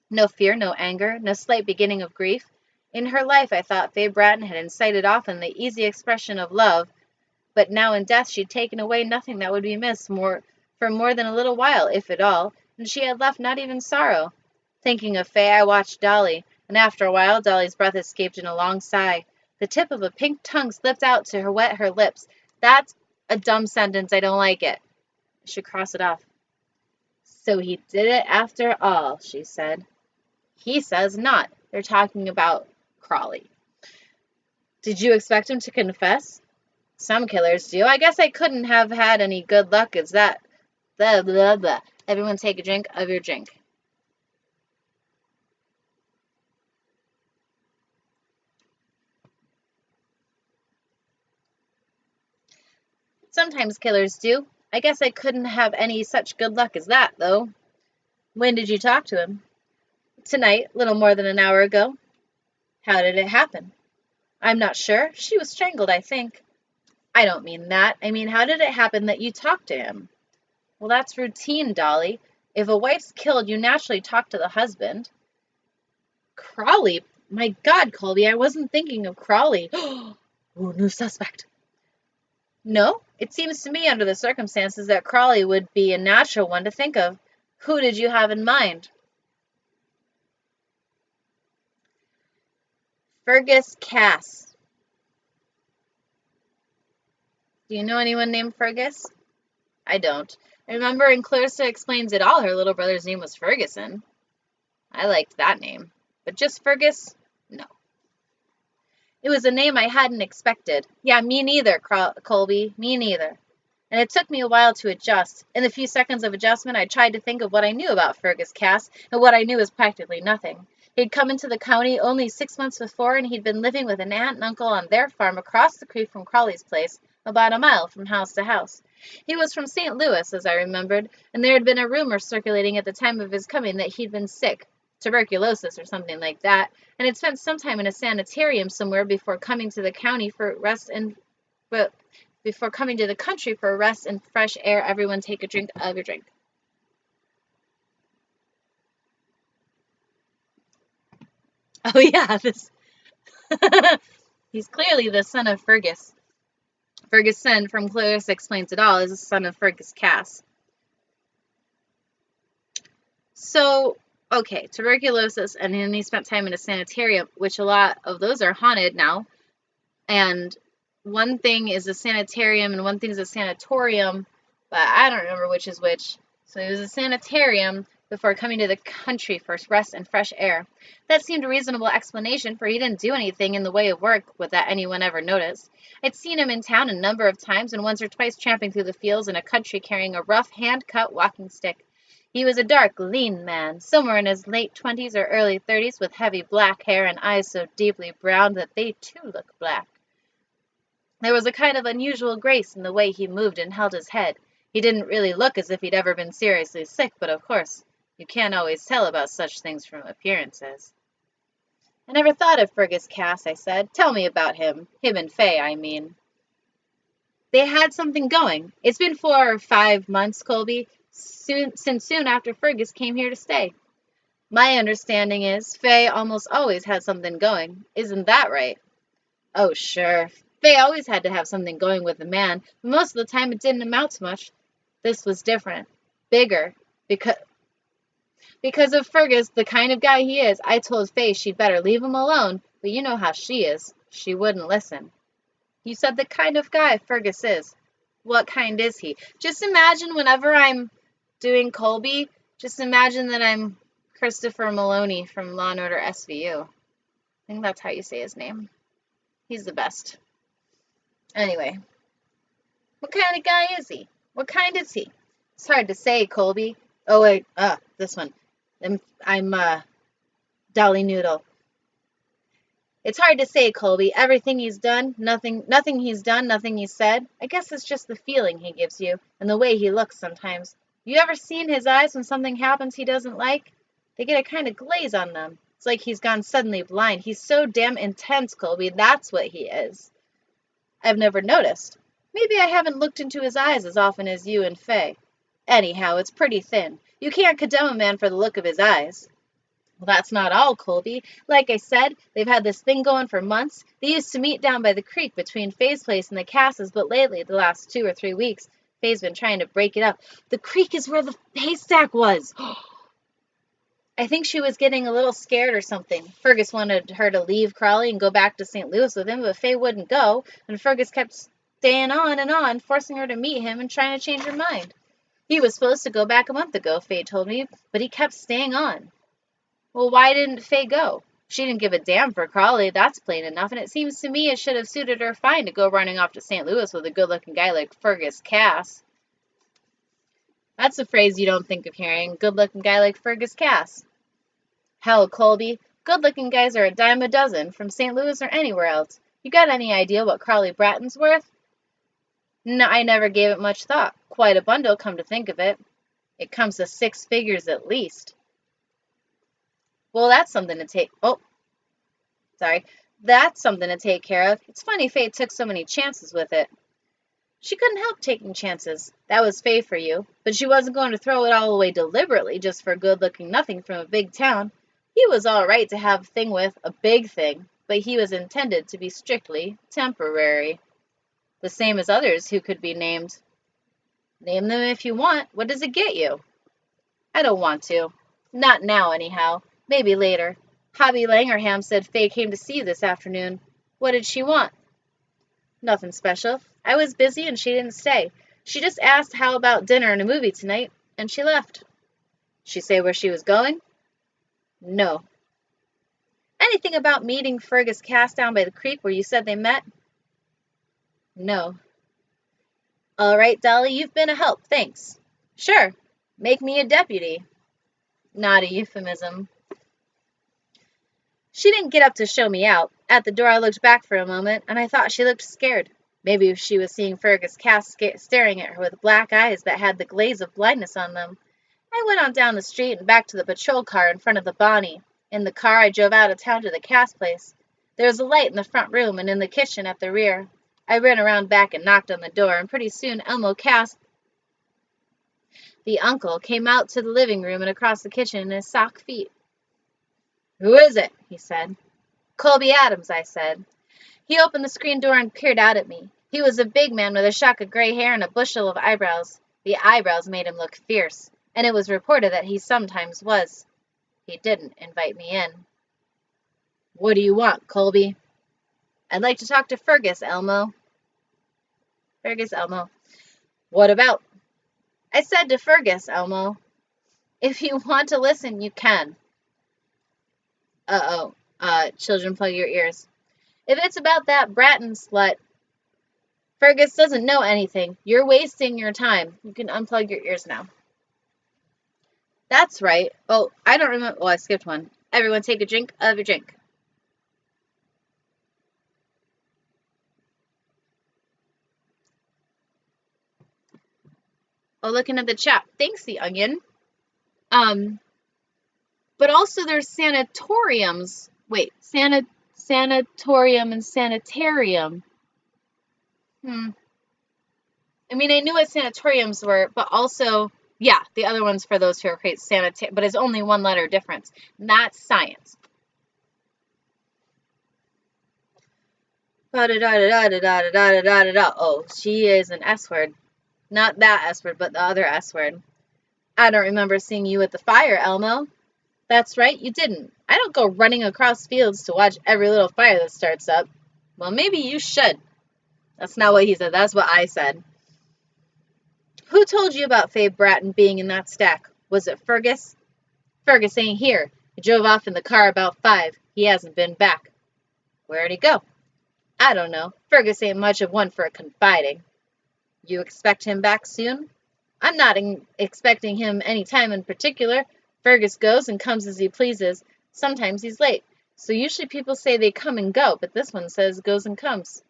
No fear, no anger, no slight beginning of grief. In her life, I thought, Fay Bratton had incited often the easy expression of love, but now in death she'd taken away nothing that would be missed for more than a little while, if at all, and she had left not even sorrow. Thinking of Fay, I watched Dolly, and after a while Dolly's breath escaped in a long sigh. The tip of a pink tongue slipped out to wet her lips. That's a dumb sentence. I don't like it. I should cross it off. So he did it after all, she said. He says not. They're talking about Crawley. Did you expect him to confess? Some killers do. I guess I couldn't have had any good luck as that. Blah, blah, blah. Everyone take a drink of your drink. Sometimes killers do. I guess I couldn't have any such good luck as that, though. When did you talk to him? Tonight, little more than an hour ago. How did it happen? I'm not sure. She was strangled, I think. I don't mean that. I mean, how did it happen that you talked to him? Well, that's routine, Dolly. If a wife's killed, you naturally talk to the husband. Crawley? My God, Colby, I wasn't thinking of Crawley. Oh, new suspect. No, it seems to me under the circumstances that Crawley would be a natural one to think of. Who did you have in mind? Fergus Cass. Do you know anyone named Fergus? I don't. I remember, and Clarissa explains it all, her little brother's name was Ferguson. I liked that name. But just Fergus? No. It was a name I hadn't expected. Yeah, me neither, Colby. Me neither. And it took me a while to adjust. In the few seconds of adjustment, I tried to think of what I knew about Fergus Cass, and what I knew was practically nothing. He'd come into the county only 6 months before, and he'd been living with an aunt and uncle on their farm across the creek from Crawley's place, about a mile from house to house. He was from St. Louis, as I remembered, and there had been a rumor circulating at the time of his coming that he'd been sick, tuberculosis or something like that, and had spent some time in a sanitarium somewhere before coming to the county for rest and before coming to the country for rest and fresh air. Everyone take a drink of your drink. Oh yeah, this he's clearly the son of Fergus. Ferguson from Clarissa Explains It All is the son of Fergus Cass. So, okay, tuberculosis, and then he spent time in a sanitarium, which a lot of those are haunted now. And one thing is a sanitarium and one thing is a sanatorium, but I don't remember which is which. So it was a sanitarium before coming to the country for rest and fresh air. That seemed a reasonable explanation, for he didn't do anything in the way of work that anyone ever noticed. I'd seen him in town a number of times, and once or twice tramping through the fields in a country carrying a rough, hand-cut walking stick. He was a dark, lean man, somewhere in his late 20s or early 30s, with heavy black hair and eyes so deeply brown that they too looked black. There was a kind of unusual grace in the way he moved and held his head. He didn't really look as if he'd ever been seriously sick, but of course, you can't always tell about such things from appearances. I never thought of Fergus Cass, I said. Tell me about him. Him and Fay, I mean. They had something going. It's been 4 or 5 months, Colby, since soon after Fergus came here to stay. My understanding is Fay almost always had something going. Isn't that right? Oh, sure. Fay always had to have something going with a man, but most of the time it didn't amount to much. This was different. Bigger. Because of Fergus, the kind of guy he is. I told Fay she'd better leave him alone, but you know how she is. She wouldn't listen. You said the kind of guy Fergus is. What kind is he? Just imagine whenever I'm doing Colby, just imagine that I'm Christopher Maloney from Law & Order SVU. I think that's how you say his name. He's the best. Anyway, what kind of guy is he? What kind is he? It's hard to say, Colby. Oh, wait, this one. I'm Dolly Noodle. It's hard to say, Colby. Everything he's done, nothing he's done, nothing he's said. I guess it's just the feeling he gives you, and the way he looks sometimes. You ever seen his eyes when something happens he doesn't like? They get a kind of glaze on them. It's like he's gone suddenly blind. He's so damn intense, Colby. That's what he is. I've never noticed. Maybe I haven't looked into his eyes as often as you and Fay. Anyhow, it's pretty thin. You can't condemn a man for the look of his eyes. Well, that's not all, Colby. Like I said, they've had this thing going for months. They used to meet down by the creek between Faye's place and the Casses, but lately, the last 2 or 3 weeks, Faye's been trying to break it up. The creek is where the haystack was. I think she was getting a little scared or something. Fergus wanted her to leave Crawley and go back to St. Louis with him, but Faye wouldn't go, and Fergus kept staying on and on, forcing her to meet him and trying to change her mind. He was supposed to go back a month ago, Faye told me, but he kept staying on. Well, why didn't Faye go? She didn't give a damn for Crawley, that's plain enough, and it seems to me it should have suited her fine to go running off to St. Louis with a good-looking guy like Fergus Cass. That's a phrase you don't think of hearing, good-looking guy like Fergus Cass. Hell, Colby, good-looking guys are a dime a dozen, from St. Louis or anywhere else. You got any idea what Crawley Bratton's worth? No, I never gave it much thought. Quite a bundle, come to think of it. It comes to 6 figures at least. Well, that's something to take... Oh, sorry. That's something to take care of. It's funny Faye took so many chances with it. She couldn't help taking chances. That was Faye for you. But she wasn't going to throw it all away deliberately just for good-looking nothing from a big town. He was all right to have a thing with, a big thing, but he was intended to be strictly temporary. The same as others who could be named. Name them if you want. What does it get you? I don't want to. Not now, anyhow. Maybe later. Hobby Langerham said Faye came to see you this afternoon. What did she want? Nothing special. I was busy and she didn't stay. She just asked how about dinner and a movie tonight, and she left. She say where she was going? No. Anything about meeting Fergus Cass down by the creek where you said they met? No. All right, Dolly, you've been a help, thanks. Sure. Make me a deputy. Not a euphemism. She didn't get up to show me out. At the door I looked back for a moment, and I thought she looked scared. Maybe she was seeing Fergus Cass staring at her with black eyes that had the glaze of blindness on them. I went on down the street and back to the patrol car in front of the Bonnie. In the car I drove out of town to the Cass place. There was a light in the front room and in the kitchen at the rear. I ran around back and knocked on the door, and pretty soon Elmo Cass, the uncle, came out to the living room and across the kitchen in his sock feet. Who is it? He said. Colby Adams, I said. He opened the screen door and peered out at me. He was a big man with a shock of gray hair and a bushel of eyebrows. The eyebrows made him look fierce, and it was reported that he sometimes was. He didn't invite me in. What do you want, Colby? I'd like to talk to Fergus, Elmo. Fergus, Elmo. What about? I said to Fergus, Elmo. If you want to listen, you can. Children, plug your ears. If it's about that Bratton slut, Fergus doesn't know anything. You're wasting your time. You can unplug your ears now. That's right. Oh, I don't remember. Oh, I skipped one. Everyone take a drink of your drink. Oh, looking at the chat. Thanks, the onion. But also there's sanatoriums. Wait, sanatorium and sanitarium. I mean, I knew what sanatoriums were, but also, yeah, the other one's for those who are create sanitarium, but it's only one letter difference. And that's science. Oh, she is an S word. Not that S word, but the other S word. I don't remember seeing you at the fire, Elmo. That's right, you didn't. I don't go running across fields to watch every little fire that starts up. Well, maybe you should. That's not what he said. That's what I said. Who told you about Faye Bratton being in that stack? Was it Fergus? Fergus ain't here. He drove off in the car about 5. He hasn't been back. Where'd he go? I don't know. Fergus ain't much of one for confiding. You expect him back soon? I'm not expecting him any time in particular. Fergus goes and comes as he pleases. Sometimes he's late. So usually people say they come and go, but this one says goes and comes.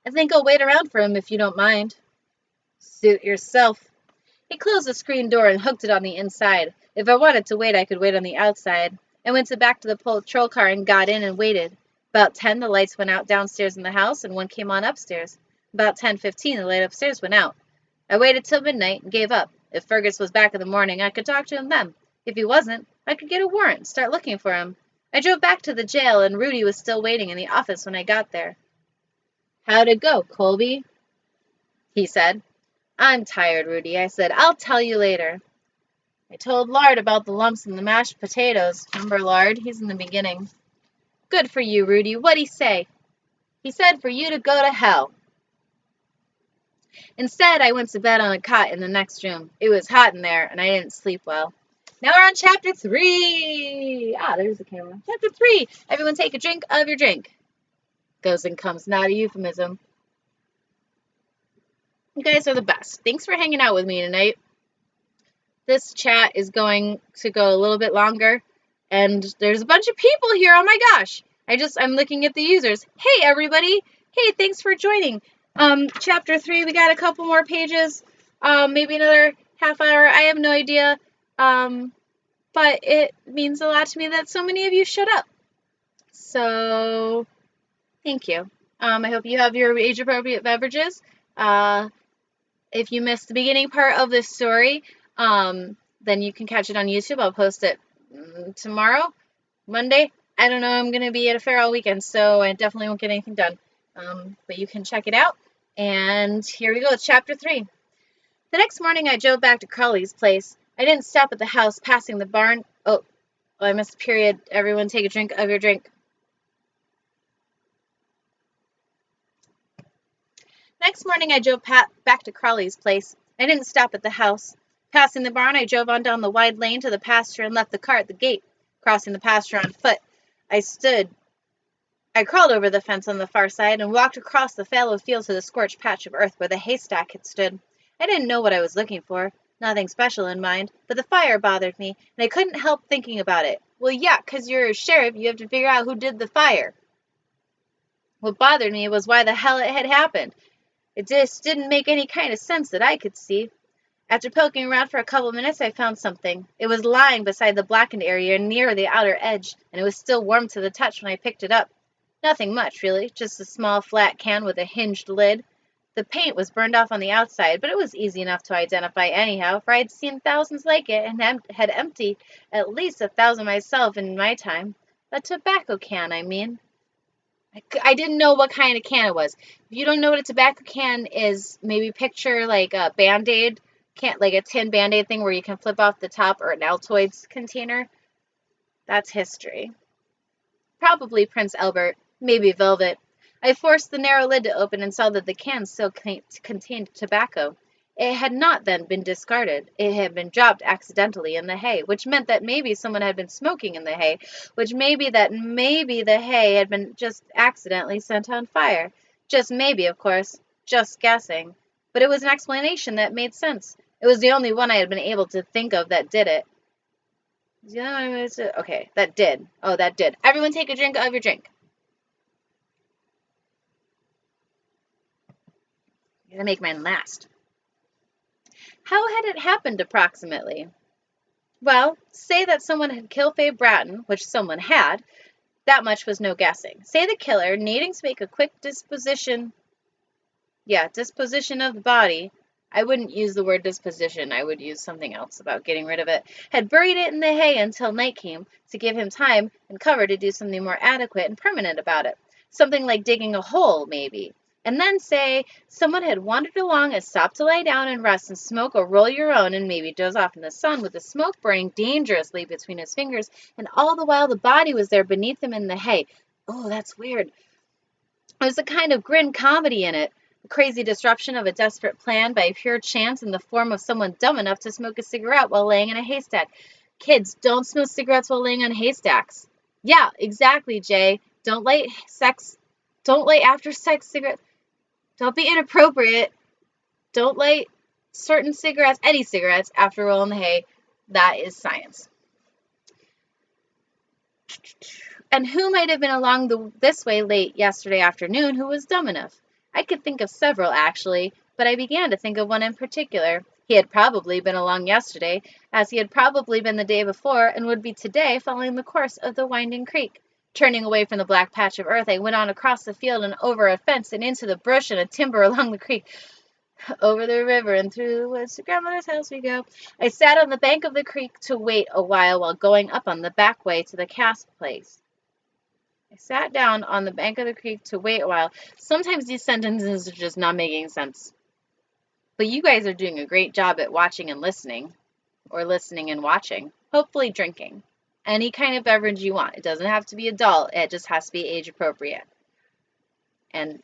I think I'll wait around for him if you don't mind. Suit yourself. He closed the screen door and hooked it on the inside. If I wanted to wait, I could wait on the outside. I went back to the patrol car and got in and waited. About 10, the lights went out downstairs in the house, and one came on upstairs. About 10:15, the light upstairs went out. I waited till midnight and gave up. If Fergus was back in the morning, I could talk to him then. If he wasn't, I could get a warrant and start looking for him. I drove back to the jail, and Rudy was still waiting in the office when I got there. "How'd it go, Colby?" he said. "I'm tired, Rudy," I said. "I'll tell you later." I told Lard about the lumps in the mashed potatoes. Remember Lard? He's in the beginning. "Good for you, Rudy. What'd he say?" "He said for you to go to hell." Instead, I went to bed on a cot in the next room. It was hot in there, and I didn't sleep well. Now we're on chapter 3. There's the camera. Chapter 3. Everyone take a drink of your drink. Goes and comes. Not a euphemism. You guys are the best. Thanks for hanging out with me tonight. This chat is going to go a little bit longer, and there's a bunch of people here. Oh my gosh. I'm looking at the users. Hey, everybody. Hey, thanks for joining. Chapter 3, we got a couple more pages. Maybe another half hour. I have no idea. But it means a lot to me that so many of you showed up. So, thank you. I hope you have your age-appropriate beverages. If you missed the beginning part of this story, then you can catch it on YouTube. I'll post it tomorrow, Monday. I don't know. I'm going to be at a fair all weekend, so I definitely won't get anything done. But you can check it out. And here we go. It's chapter 3. The next morning, I drove back to Crowley's place. I didn't stop at the house passing the barn. Oh, I missed a period. Everyone take a drink of your drink. Next morning, I drove back to Crowley's place. I didn't stop at the house. Passing the barn, I drove on down the wide lane to the pasture and left the car at the gate. Crossing the pasture on foot, I crawled over the fence on the far side and walked across the fallow field to the scorched patch of earth where the haystack had stood. I didn't know what I was looking for. Nothing special in mind, but the fire bothered me, and I couldn't help thinking about it. Well, yeah, 'cause you're a sheriff, you have to figure out who did the fire. What bothered me was why the hell it had happened. It just didn't make any kind of sense that I could see. After poking around for a couple minutes, I found something. It was lying beside the blackened area near the outer edge, and it was still warm to the touch when I picked it up. Nothing much, really, just a small flat can with a hinged lid. The paint was burned off on the outside, but it was easy enough to identify anyhow, for I'd seen thousands like it and had emptied at least 1,000 myself in my time. A tobacco can, I mean. I didn't know what kind of can it was. If you don't know what a tobacco can is, maybe picture like a Band-Aid, like a tin Band-Aid thing where you can flip off the top, or an Altoids container. That's history. Probably Prince Albert, maybe Velvet. I forced the narrow lid to open and saw that the can still contained tobacco. It had not then been discarded. It had been dropped accidentally in the hay, which meant that maybe someone had been smoking in the hay, which maybe the hay had been just accidentally set on fire. Just maybe, of course. Just guessing. But it was an explanation that made sense. It was the only one I had been able to think of that did it. Okay, that did. Oh, that did. Everyone take a drink of your drink. I'm gonna make mine last. How had it happened approximately? Well, say that someone had killed Faye Bratton, which someone had. That much was no guessing. Say the killer, needing to make a quick disposition of the body. I wouldn't use the word disposition. I would use something else about getting rid of it. Had buried it in the hay until night came to give him time and cover to do something more adequate and permanent about it. Something like digging a hole, maybe. And then say someone had wandered along and stopped to lie down and rest and smoke or roll your own and maybe doze off in the sun with the smoke burning dangerously between his fingers, and all the while the body was there beneath him in the hay. Oh, that's weird. There's a kind of grim comedy in it. The crazy disruption of a desperate plan by pure chance in the form of someone dumb enough to smoke a cigarette while laying in a haystack. Kids, don't smoke cigarettes while laying on haystacks. Yeah, exactly, Jay. Don't light after sex cigarettes. Don't be inappropriate. Don't light certain cigarettes, any cigarettes, after rolling the hay. That is science. And who might have been along this way late yesterday afternoon who was dumb enough? I could think of several, actually, but I began to think of one in particular. He had probably been along yesterday, as he had probably been the day before, and would be today following the course of the winding creek. Turning away from the black patch of earth, I went on across the field and over a fence and into the brush and a timber along the creek. Over the river and through the woods to grandmother's house we go. I sat on the bank of the creek to wait a while going up on the back way to the cast place. I sat down on the bank of the creek to wait a while. Sometimes these sentences are just not making sense. But you guys are doing a great job at watching and listening, or listening and watching. Hopefully drinking. Any kind of beverage you want. It doesn't have to be adult. It just has to be age appropriate. And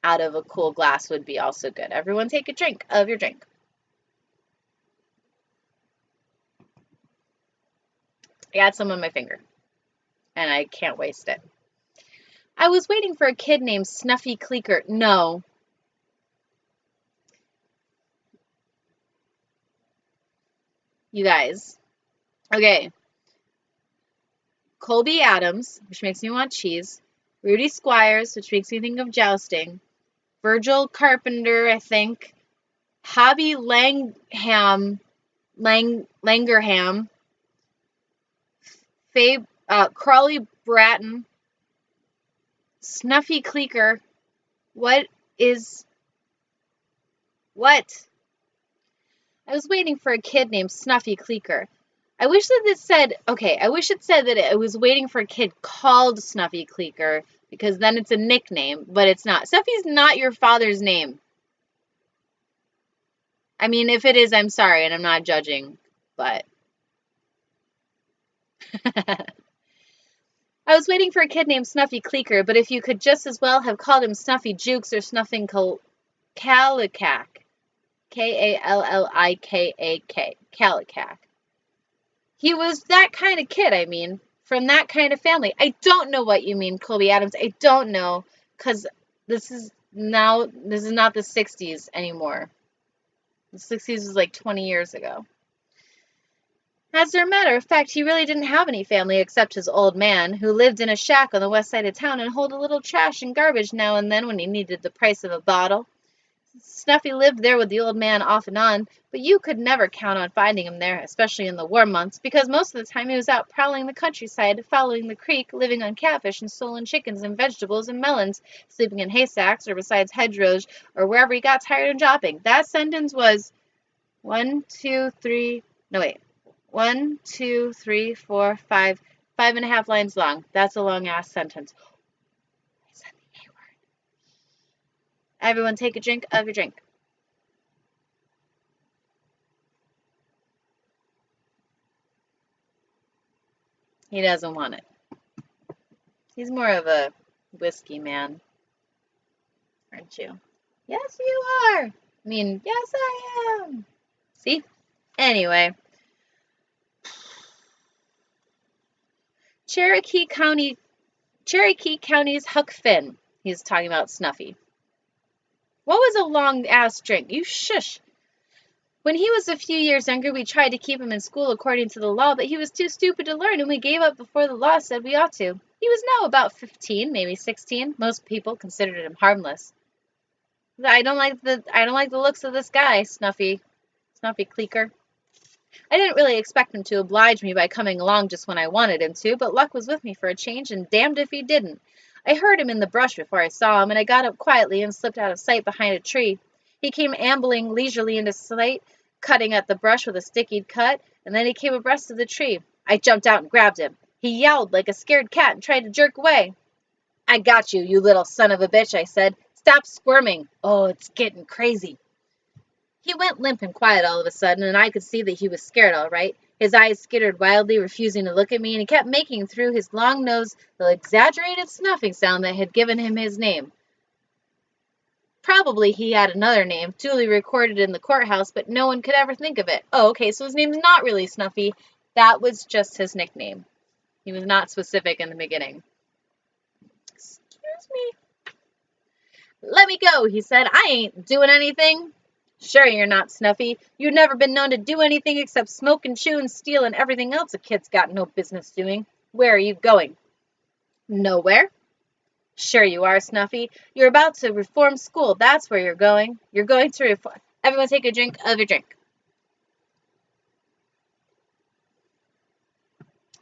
out of a cool glass would be also good. Everyone take a drink of your drink. I got some on my finger, and I can't waste it. I was waiting for a kid named Snuffy Cleeker. No. You guys. Okay. Colby Adams, which makes me want cheese. Rudy Squires, which makes me think of jousting. Virgil Carpenter, I think. Hobby Langerham. Crawley Bratton. Snuffy Cleeker. What? I was waiting for a kid named Snuffy Cleeker. I wish it said that it was waiting for a kid called Snuffy Cleeker, because then it's a nickname, but it's not. Snuffy's not your father's name. I mean, if it is, I'm sorry, and I'm not judging, but... I was waiting for a kid named Snuffy Cleeker, but if you could just as well have called him Snuffy Jukes or Snuffing Kallikak. Kallikak. Kallikak. He was that kind of kid, I mean, from that kind of family. I don't know what you mean, Colby Adams. I don't know, because this is not the 60s anymore. The 60s was like 20 years ago. As a matter of fact, he really didn't have any family except his old man, who lived in a shack on the west side of town and hauled a little trash and garbage now and then when he needed the price of a bottle. Snuffy lived there with the old man off and on, but you could never count on finding him there, especially in the warm months, because most of the time he was out prowling the countryside, following the creek, living on catfish and stolen chickens and vegetables and melons, sleeping in haystacks or beside hedgerows or wherever he got tired of dropping. That sentence was 1, 2, 3, 4, 5.5 lines long. That's a long-ass sentence. I said the A word. Everyone take a drink of your drink. He doesn't want it. He's more of a whiskey man, aren't you? Yes, you are. I mean, yes, I am. See? Anyway. Cherokee County's Huck Finn. He's talking about Snuffy. What was a long-ass drink? You shush. When he was a few years younger, we tried to keep him in school according to the law, but he was too stupid to learn, and we gave up before the law said we ought to. He was now about 15, maybe 16. Most people considered him harmless. I don't like the looks of this guy, Snuffy Cleeker. I didn't really expect him to oblige me by coming along just when I wanted him to, but luck was with me for a change, and damned if he didn't. I heard him in the brush before I saw him, and I got up quietly and slipped out of sight behind a tree. He came ambling leisurely into sight, cutting at the brush with a stick he'd cut, and then he came abreast of the tree. I jumped out and grabbed him. He yowled like a scared cat and tried to jerk away. I got you, you little son of a bitch, I said. Stop squirming. Oh, it's getting crazy. He went limp and quiet all of a sudden, and I could see that he was scared all right. His eyes skittered wildly, refusing to look at me, and he kept making through his long nose the exaggerated snuffing sound that had given him his name. Probably he had another name, duly recorded in the courthouse, but no one could ever think of it. Oh, okay, so his name's not really Snuffy. That was just his nickname. He was not specific in the beginning. Excuse me. Let me go, he said. I ain't doing anything. Sure you're not, Snuffy. You've never been known to do anything except smoke and chew and steal and everything else a kid's got no business doing. Where are you going? Nowhere. Sure you are, Snuffy. You're about to reform school. That's where you're going. You're going to reform. Everyone take a drink of your drink.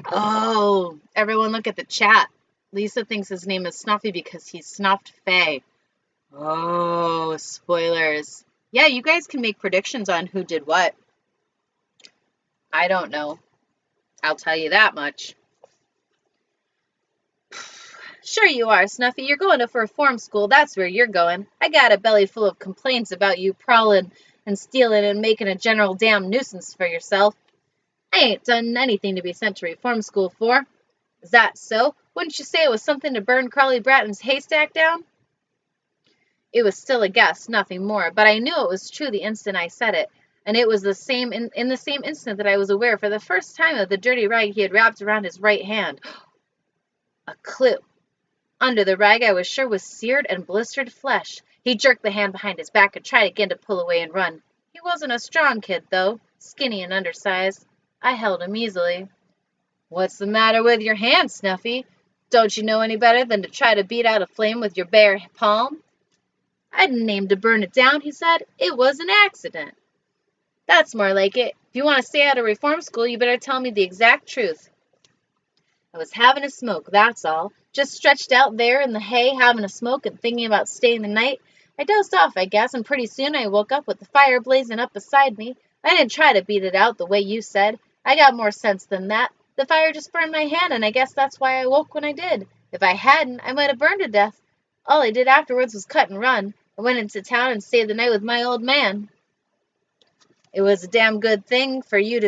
Oh, everyone look at the chat. Lisa thinks his name is Snuffy because he snuffed Faye. Oh, spoilers. Yeah, you guys can make predictions on who did what. I don't know. I'll tell you that much. Sure you are, Snuffy. You're going to reform school. That's where you're going. I got a belly full of complaints about you prowling and stealing and making a general damn nuisance for yourself. I ain't done anything to be sent to reform school for. Is that so? Wouldn't you say it was something to burn Carly Bratton's haystack down? It was still a guess, nothing more, but I knew it was true the instant I said it, and it was the same in the same instant that I was aware for the first time of the dirty rag he had wrapped around his right hand. A clue. Under the rag I was sure was seared and blistered flesh. He jerked the hand behind his back and tried again to pull away and run. He wasn't a strong kid, though, skinny and undersized. I held him easily. What's the matter with your hand, Snuffy? Don't you know any better than to try to beat out a flame with your bare palm? I didn't aim to burn it down, he said. It was an accident. That's more like it. If you want to stay out of reform school, you better tell me the exact truth. I was having a smoke, that's all. Just stretched out there in the hay, having a smoke and thinking about staying the night. I dozed off, I guess, and pretty soon I woke up with the fire blazing up beside me. I didn't try to beat it out the way you said. I got more sense than that. The fire just burned my hand, and I guess that's why I woke when I did. If I hadn't, I might have burned to death. All I did afterwards was cut and run. I went into town and stayed the night with my old man. It was a damn good thing for you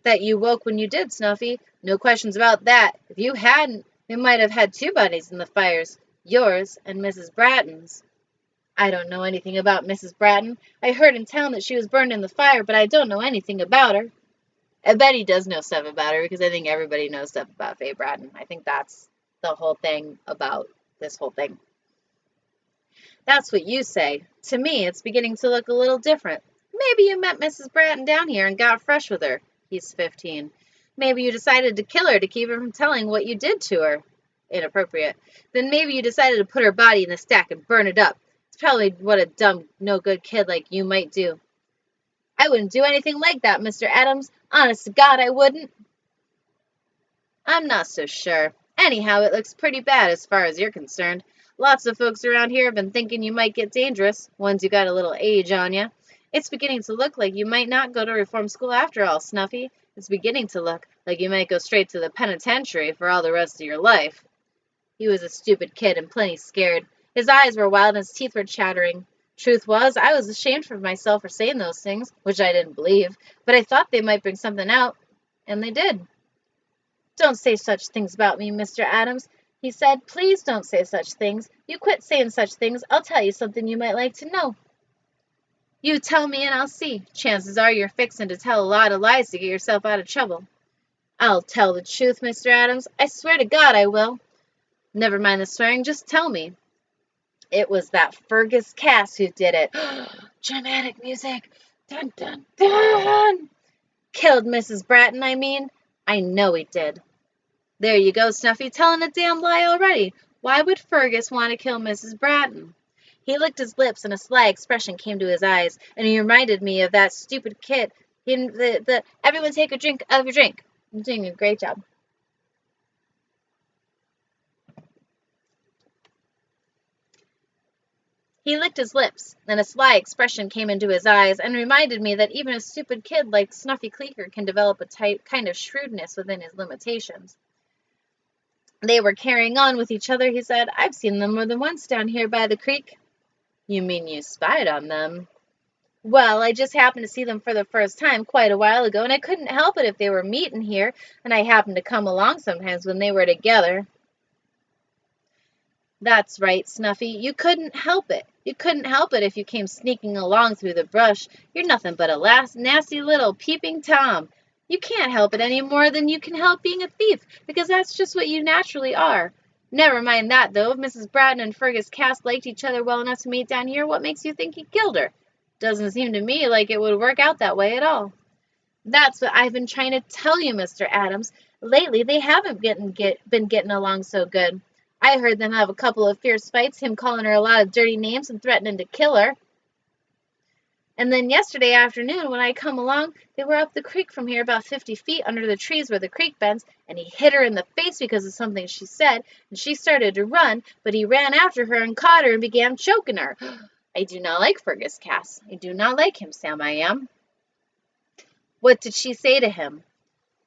that you woke when you did, Snuffy. No questions about that. If you hadn't, we might have had two bodies in the fires, yours and Mrs. Bratton's. I don't know anything about Mrs. Bratton. I heard in town that she was burned in the fire, but I don't know anything about her. I bet he does know stuff about her because I think everybody knows stuff about Faye Bratton. I think that's the whole thing about this whole thing. That's what you say. To me, it's beginning to look a little different. Maybe you met Mrs. Bratton down here and got fresh with her. He's 15. Maybe you decided to kill her to keep her from telling what you did to her. Inappropriate. Then maybe you decided to put her body in a stack and burn it up. It's probably what a dumb, no-good kid like you might do. I wouldn't do anything like that, Mr. Adams. Honest to God, I wouldn't. I'm not so sure. Anyhow, it looks pretty bad as far as you're concerned. Lots of folks around here have been thinking you might get dangerous, once you got a little age on you. It's beginning to look like you might not go to reform school after all, Snuffy. It's beginning to look like you might go straight to the penitentiary for all the rest of your life. He was a stupid kid and plenty scared. His eyes were wild and his teeth were chattering. Truth was, I was ashamed of myself for saying those things, which I didn't believe, but I thought they might bring something out, and they did. Don't say such things about me, Mr. Adams, he said. Please don't say such things. You quit saying such things. I'll tell you something you might like to know. You tell me and I'll see. Chances are you're fixing to tell a lot of lies to get yourself out of trouble. I'll tell the truth, Mr. Adams. I swear to God I will. Never mind the swearing, just tell me. It was that Fergus Cass who did it. Dramatic music. Dun, dun, dun. Killed Mrs. Bratton, I mean. I know he did. There you go, Snuffy, telling a damn lie already. Why would Fergus want to kill Mrs. Bratton? He licked his lips and a sly expression came to his eyes, and he reminded me of that stupid kid. Everyone take a drink of your drink. I'm doing a great job. He licked his lips, and a sly expression came into his eyes, and reminded me that even a stupid kid like Snuffy Cleaker can develop a kind of shrewdness within his limitations. They were carrying on with each other, he said. I've seen them more than once down here by the creek. You mean you spied on them? Well, I just happened to see them for the first time quite a while ago, and I couldn't help it if they were meeting here, and I happened to come along sometimes when they were together. That's right, Snuffy. You couldn't help it. You couldn't help it if you came sneaking along through the brush. You're nothing but a nasty little peeping Tom. You can't help it any more than you can help being a thief, because that's just what you naturally are. Never mind that, though. If Mrs. Bratton and Fergus Cass liked each other well enough to meet down here, what makes you think he killed her? Doesn't seem to me like it would work out that way at all. That's what I've been trying to tell you, Mr. Adams. Lately, they haven't been getting along so good. I heard them have a couple of fierce fights, him calling her a lot of dirty names and threatening to kill her. And then yesterday afternoon, when I come along, they were up the creek from here about 50 feet under the trees where the creek bends, and he hit her in the face because of something she said, and she started to run, but he ran after her and caught her and began choking her. I do not like Fergus Cass. I do not like him, Sam, I am. What did she say to him?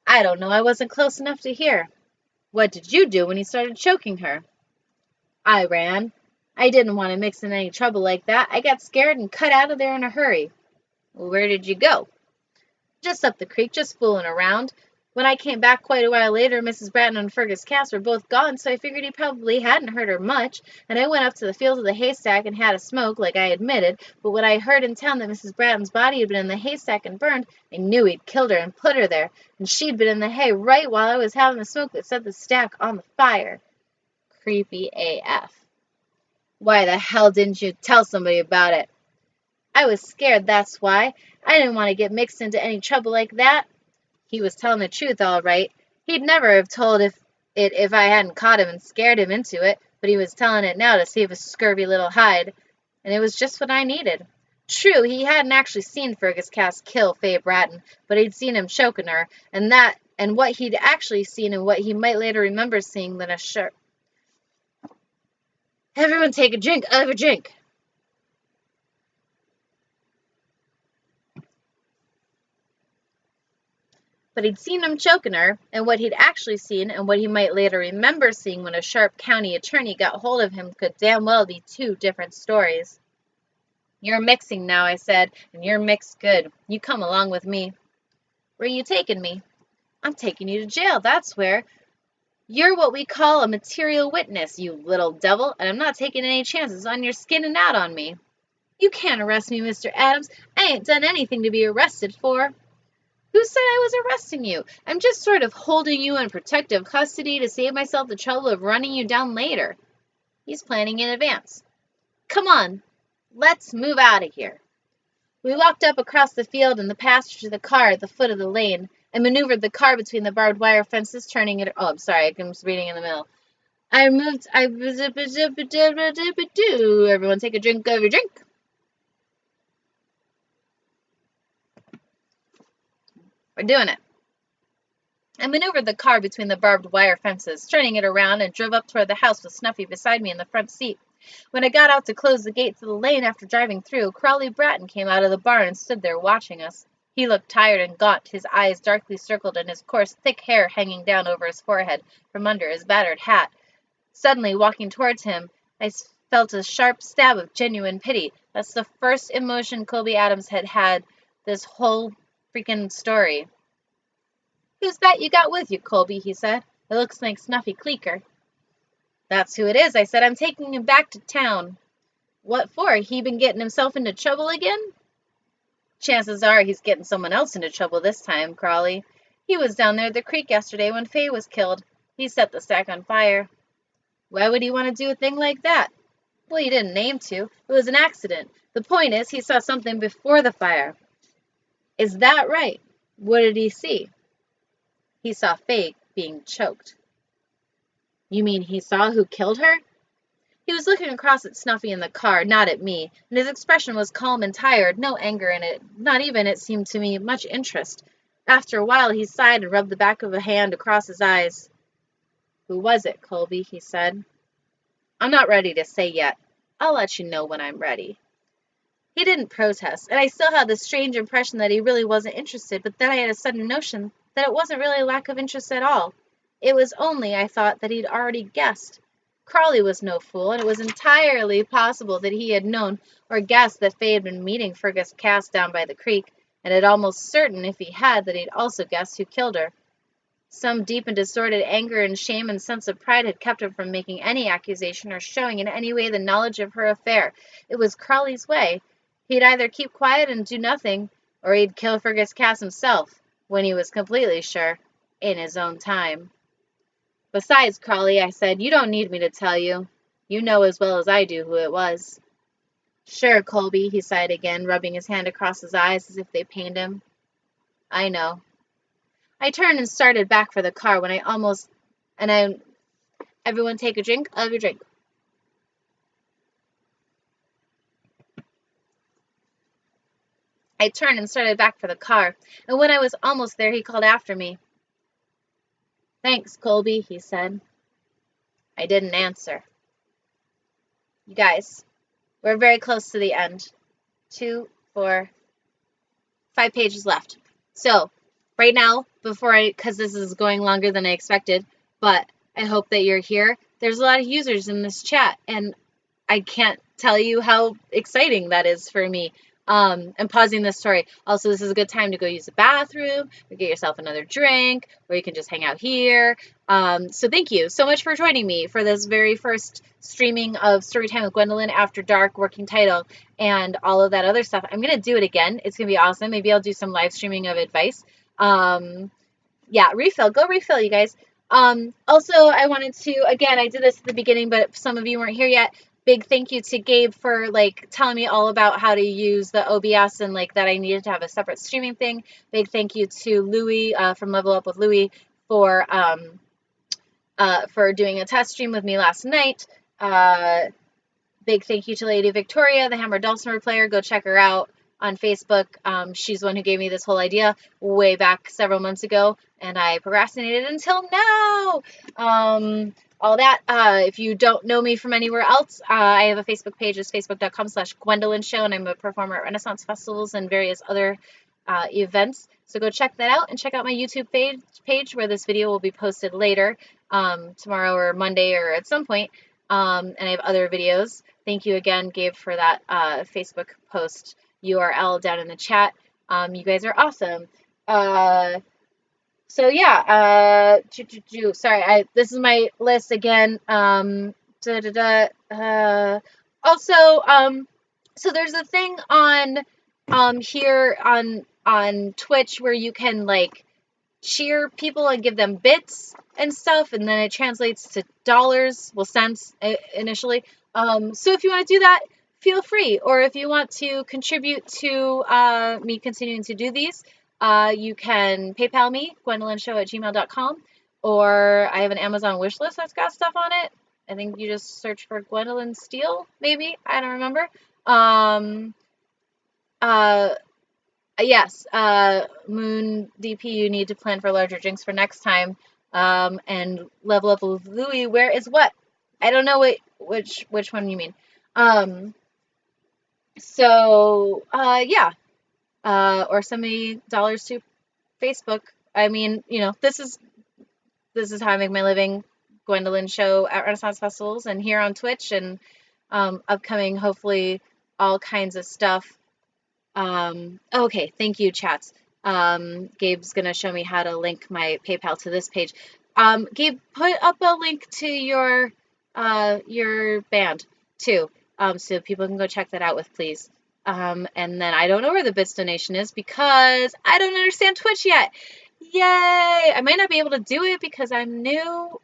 I don't know. I wasn't close enough to hear. What did you do when he started choking her? I ran. I didn't want to mix in any trouble like that. I got scared and cut out of there in a hurry. Where did you go? Just up the creek, just fooling around. When I came back quite a while later, Mrs. Bratton and Fergus Cass were both gone, so I figured he probably hadn't hurt her much, and I went up to the field of the haystack and had a smoke, like I admitted, but when I heard in town that Mrs. Bratton's body had been in the haystack and burned, I knew he'd killed her and put her there, and she'd been in the hay right while I was having the smoke that set the stack on the fire. Creepy AF. Why the hell didn't you tell somebody about it? I was scared, that's why. I didn't want to get mixed into any trouble like that. He was telling the truth, all right. He'd never have told if I hadn't caught him and scared him into it, but he was telling it now to save his scurvy little hide, and it was just what I needed. True, he hadn't actually seen Fergus Cass kill Fay Bratton, but he'd seen him choking her, and what he'd actually seen and what he might later remember seeing than a sharp. Everyone take a drink of a drink. But he'd seen him choking her, and what he'd actually seen and what he might later remember seeing when a sharp county attorney got hold of him could damn well be two different stories. You're mixing now, I said, and you're mixed good. You come along with me. Where are you taking me? I'm taking you to jail, that's where. You're what we call a material witness, you little devil, and I'm not taking any chances on your skinning out on me. You can't arrest me, Mr. Adams. I ain't done anything to be arrested for. Who said I was arresting you? I'm just sort of holding you in protective custody to save myself the trouble of running you down later. He's planning in advance. Come on, let's move out of here. We walked up across the field and the pasture to the car at the foot of the lane. I maneuvered the car between the barbed wire fences, turning it. Oh, I'm sorry, I was reading in the middle. Everyone take a drink of your drink. We're doing it. I maneuvered the car between the barbed wire fences, turning it around, and drove up toward the house with Snuffy beside me in the front seat. When I got out to close the gate to the lane after driving through, Crowley Bratton came out of the barn and stood there watching us. He looked tired and gaunt, his eyes darkly circled and his coarse, thick hair hanging down over his forehead from under his battered hat. Suddenly, walking towards him, I felt a sharp stab of genuine pity. That's the first emotion Colby Adams had had this whole freaking story. Who's that you got with you, Colby? He said. It looks like Snuffy Cleeker. That's who it is, I said. I'm taking him back to town. What for? He been getting himself into trouble again? Chances are he's getting someone else into trouble this time, Crawley. He was down there at the creek yesterday when Fay was killed. He set the stack on fire. Why would he want to do a thing like that? Well, he didn't aim to. It was an accident. The point is, he saw something before the fire. Is that right? What did he see? He saw Fay being choked. You mean he saw who killed her? He was looking across at Snuffy in the car, not at me, and his expression was calm and tired, no anger in it, not even, it seemed to me, much interest. After a while, he sighed and rubbed the back of a hand across his eyes. Who was it, Colby? He said. I'm not ready to say yet. I'll let you know when I'm ready. He didn't protest, and I still had the strange impression that he really wasn't interested, but then I had a sudden notion that it wasn't really a lack of interest at all. It was only, I thought, that he'd already guessed. Crawley was no fool, and it was entirely possible that he had known or guessed that Fay had been meeting Fergus Cass down by the creek, and it almost certain, if he had, that he'd also guessed who killed her. Some deep and distorted anger and shame and sense of pride had kept him from making any accusation or showing in any way the knowledge of her affair. It was Crawley's way. He'd either keep quiet and do nothing, or he'd kill Fergus Cass himself, when he was completely sure, in his own time. Besides, Crawley, I said, you don't need me to tell you. You know as well as I do who it was. Sure, Colby, he sighed again, rubbing his hand across his eyes as if they pained him. I know. I turned and started back for the car when everyone take a drink of your drink. I turned and started back for the car, and when I was almost there, he called after me. Thanks, Colby, he said. I didn't answer. You guys, We're very close to the end. 2, 4, 5 pages left. So right now, because this is going longer than I expected, but I hope that you're here. There's a lot of users in this chat, and I can't tell you how exciting that is for me. I'm pausing this story. Also, this is a good time to go use the bathroom or get yourself another drink, or you can just hang out here. So thank you so much for joining me for this very first streaming of Storytime with Gwendolyn After Dark working title and all of that other stuff. I'm going to do it again. It's going to be awesome. Maybe I'll do some live streaming of advice. Yeah, refill. Go refill, you guys. Also, I wanted to, again, I did this at the beginning, but some of you weren't here yet. Big thank you to Gabe for like telling me all about how to use the OBS and like that I needed to have a separate streaming thing. Big thank you to Louie from Level Up with Louie for doing a test stream with me last night. Big thank you to Lady Victoria, the Hammer Dulcimer player. Go check her out on Facebook. She's the one who gave me this whole idea way back several months ago, and I procrastinated until now. All that. If you don't know me from anywhere else, I have a Facebook page. It's facebook.com/Gwendolyn Show, and I'm a performer at Renaissance festivals and various other events. So go check that out, and check out my YouTube page where this video will be posted later, tomorrow or Monday or at some point. And I have other videos. Thank you again, Gabe, for that Facebook post URL down in the chat. You guys are awesome. So yeah, sorry, this is my list again. Also, so there's a thing on here on Twitch where you can like cheer people and give them bits and stuff, and then it translates to dollars, well, cents initially. So if you want to do that, feel free. Or if you want to contribute to me continuing to do these, you can PayPal me, GwendolynShow@gmail.com, or I have an Amazon wish list that's got stuff on it. I think you just search for Gwendolyn Steele, maybe. I don't remember. Yes, Moon DP, you need to plan for larger drinks for next time. And Level Up with Louie, where is what? I don't know which one you mean. Yeah. Or send me dollars to Facebook. I mean, you know, this is how I make my living. Gwendolyn Show at Renaissance festivals and here on Twitch, and upcoming, hopefully, all kinds of stuff. Okay, thank you, chats. Gabe's gonna show me how to link my PayPal to this page. Gabe, put up a link to your band too, so people can go check that out with, please. And then I don't know where the bits donation is because I don't understand Twitch yet. Yay! I might not be able to do it because I'm new,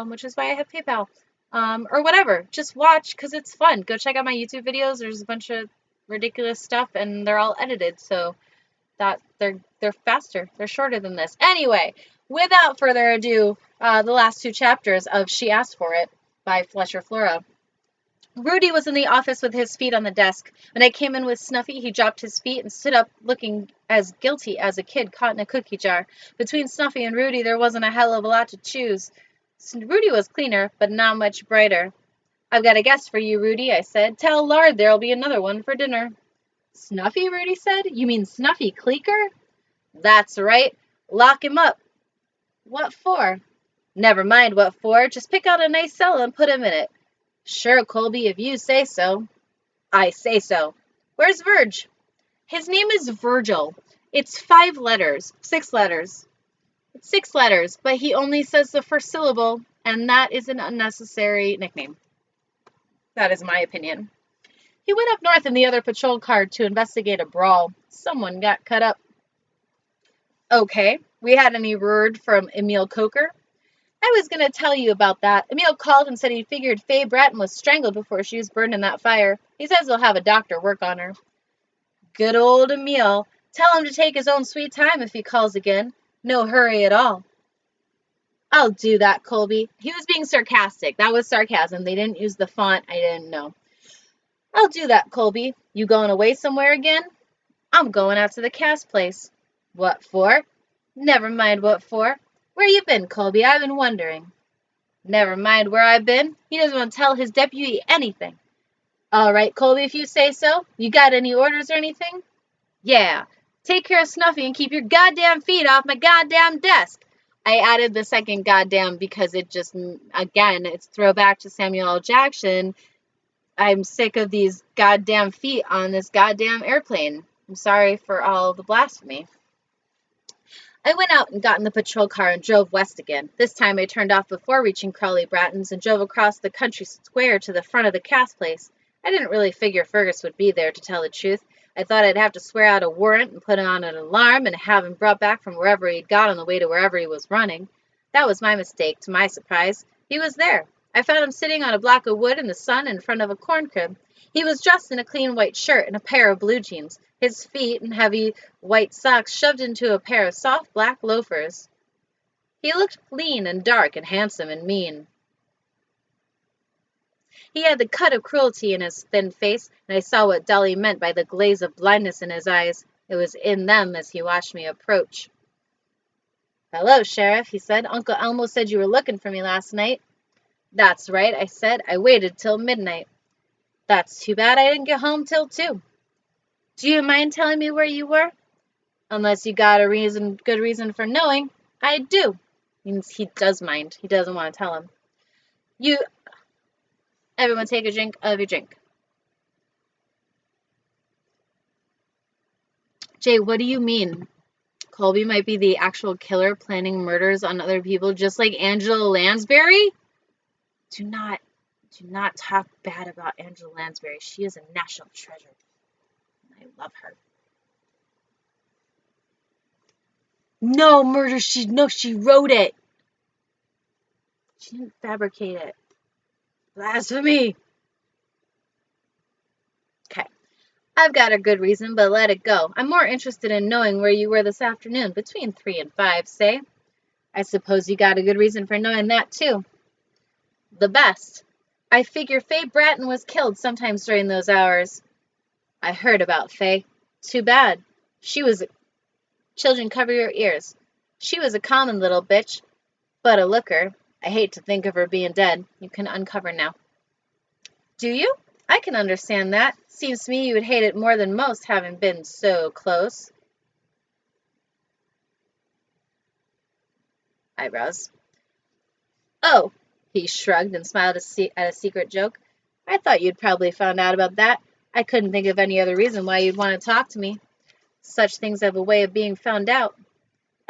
which is why I have PayPal. Or whatever. Just watch because it's fun. Go check out my YouTube videos. There's a bunch of ridiculous stuff, and they're all edited, so that they're faster. They're shorter than this. Anyway, without further ado, the last 2 chapters of She Asked For It by Fletcher Flora. Rudy was in the office with his feet on the desk. When I came in with Snuffy, he dropped his feet and stood up, looking as guilty as a kid caught in a cookie jar. Between Snuffy and Rudy, there wasn't a hell of a lot to choose. Rudy was cleaner, but not much brighter. I've got a guest for you, Rudy, I said. Tell Lard there'll be another one for dinner. Snuffy, Rudy said. You mean Snuffy Cleeker? That's right. Lock him up. What for? Never mind what for. Just pick out a nice cell and put him in it. Sure, Colby, if you say so. I say so. Where's Verge? His name is Virgil. It's 5 letters. 6 letters. It's 6 letters, but he only says the first syllable, and that is an unnecessary nickname. That is my opinion. He went up north in the other patrol car to investigate a brawl. Someone got cut up. Okay, we had any word from Emil Coker? I was going to tell you about that. Emil called and said he figured Faye Bratton was strangled before she was burned in that fire. He says he'll have a doctor work on her. Good old Emil. Tell him to take his own sweet time if he calls again. No hurry at all. I'll do that, Colby. He was being sarcastic. That was sarcasm. They didn't use the font. I didn't know. I'll do that, Colby. You going away somewhere again? I'm going out to the cast place. What for? Never mind what for. Where you been, Colby? I've been wondering. Never mind where I've been. He doesn't want to tell his deputy anything. All right, Colby, if you say so. You got any orders or anything? Yeah. Take care of Snuffy and keep your goddamn feet off my goddamn desk. I added the second goddamn because it just, again, it's throwback to Samuel L. Jackson. I'm sick of these goddamn feet on this goddamn airplane. I'm sorry for all the blasphemy. I went out and got in the patrol car and drove west again. This time I turned off before reaching Crowley Bratton's and drove across the country square to the front of the cast place. I didn't really figure Fergus would be there, to tell the truth. I thought I'd have to swear out a warrant and put on an alarm and have him brought back from wherever he'd got on the way to wherever he was running. That was my mistake, to my surprise. He was there. I found him sitting on a block of wood in the sun in front of a corn crib. He was dressed in a clean white shirt and a pair of blue jeans, his feet in heavy white socks shoved into a pair of soft black loafers. He looked lean and dark and handsome and mean. He had the cut of cruelty in his thin face, and I saw what Dolly meant by the glaze of blindness in his eyes. It was in them as he watched me approach. "Hello, Sheriff," he said. "Uncle Elmo said you were looking for me last night." "That's right," I said. "I waited till midnight." "That's too bad I didn't get home till 2. Do you mind telling me where you were?" "Unless you got a good reason for knowing." "I do." Means he does mind. He doesn't want to tell him. "You, everyone take a drink of your drink." "Jay, what do you mean? Colby might be the actual killer planning murders on other people just like Angela Lansbury?" Do not talk bad about Angela Lansbury. She is a national treasure. I love her. No, murder, she wrote it. She didn't fabricate it. Blasphemy. Okay. I've got a good reason, but let it go. I'm more interested in knowing where you were this afternoon, between 3 and 5, say. I suppose you got a good reason for knowing that, too. The best. I figure Faye Bratton was killed sometimes during those hours. I heard about Faye. Too bad. She was... Children, cover your ears. She was a common little bitch, but a looker. I hate to think of her being dead. You can uncover now. Do you? I can understand that. Seems to me you would hate it more than most, having been so close. Eyebrows. Oh, he shrugged and smiled at a secret joke. I thought you'd probably found out about that. I couldn't think of any other reason why you'd want to talk to me. Such things have a way of being found out.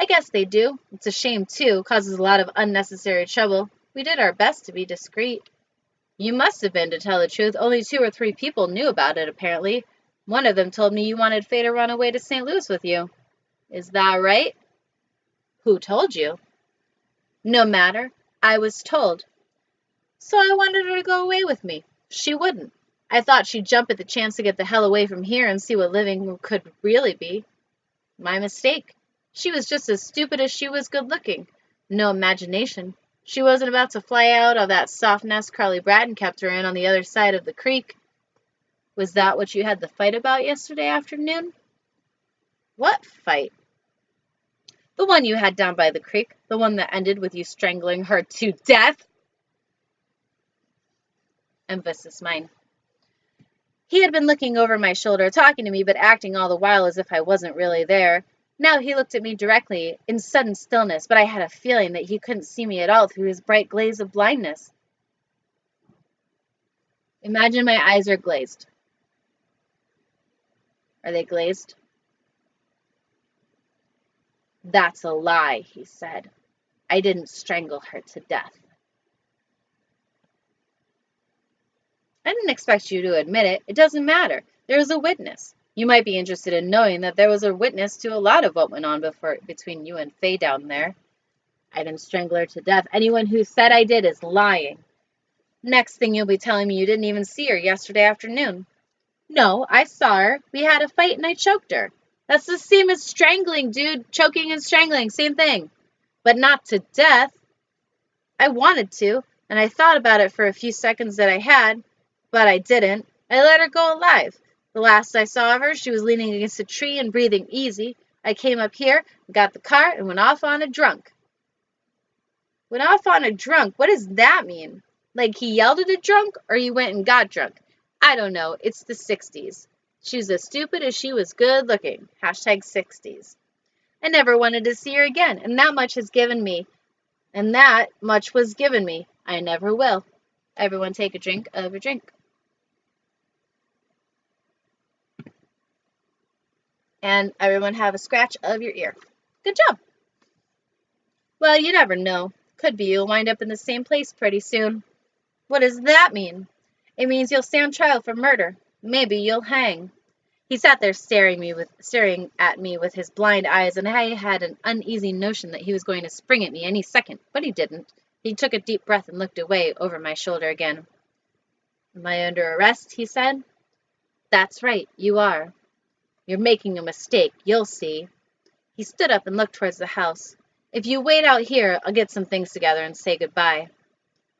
I guess they do. It's a shame, too. Causes a lot of unnecessary trouble. We did our best to be discreet. You must have been, to tell the truth. Only 2 or 3 people knew about it, apparently. One of them told me you wanted Faye to run away to St. Louis with you. Is that right? Who told you? No matter. I was told. So I wanted her to go away with me. She wouldn't. I thought she'd jump at the chance to get the hell away from here and see what living could really be. My mistake. She was just as stupid as she was good-looking. No imagination. She wasn't about to fly out of that soft nest Crowley Bratton kept her in on the other side of the creek. Was that what you had the fight about yesterday afternoon? What fight? The one you had down by the creek. The one that ended with you strangling her to death. Emphasis mine. He had been looking over my shoulder, talking to me, but acting all the while as if I wasn't really there. Now he looked at me directly, in sudden stillness, but I had a feeling that he couldn't see me at all through his bright glaze of blindness. Imagine my eyes are glazed. Are they glazed? That's a lie, he said. I didn't strangle her to death. I didn't expect you to admit it. It doesn't matter. There was a witness. You might be interested in knowing that there was a witness to a lot of what went on between you and Faye down there. I didn't strangle her to death. Anyone who said I did is lying. Next thing you'll be telling me you didn't even see her yesterday afternoon. No, I saw her. We had a fight and I choked her. That's the same as strangling, dude. Choking and strangling, same thing. But not to death. I wanted to, and I thought about it for a few seconds that I had, but I didn't. I let her go alive. The last I saw of her, she was leaning against a tree and breathing easy. I came up here, got the car, and went off on a drunk. Went off on a drunk? What does that mean? Like he yelled at a drunk, or you went and got drunk? I don't know. It's the 60s. She was as stupid as she was good looking. Hashtag 60s. I never wanted to see her again, and that much was given me. I never will. Everyone take a drink of your drink. And everyone have a scratch of your ear. Good job. Well, you never know. Could be you'll wind up in the same place pretty soon. What does that mean? It means you'll stand trial for murder. Maybe you'll hang. He sat there staring at me with his blind eyes, and I had an uneasy notion that he was going to spring at me any second, but he didn't. He took a deep breath and looked away over my shoulder again. Am I under arrest? He said. That's right, you are. You're making a mistake, you'll see. He stood up and looked towards the house. If you wait out here, I'll get some things together and say goodbye.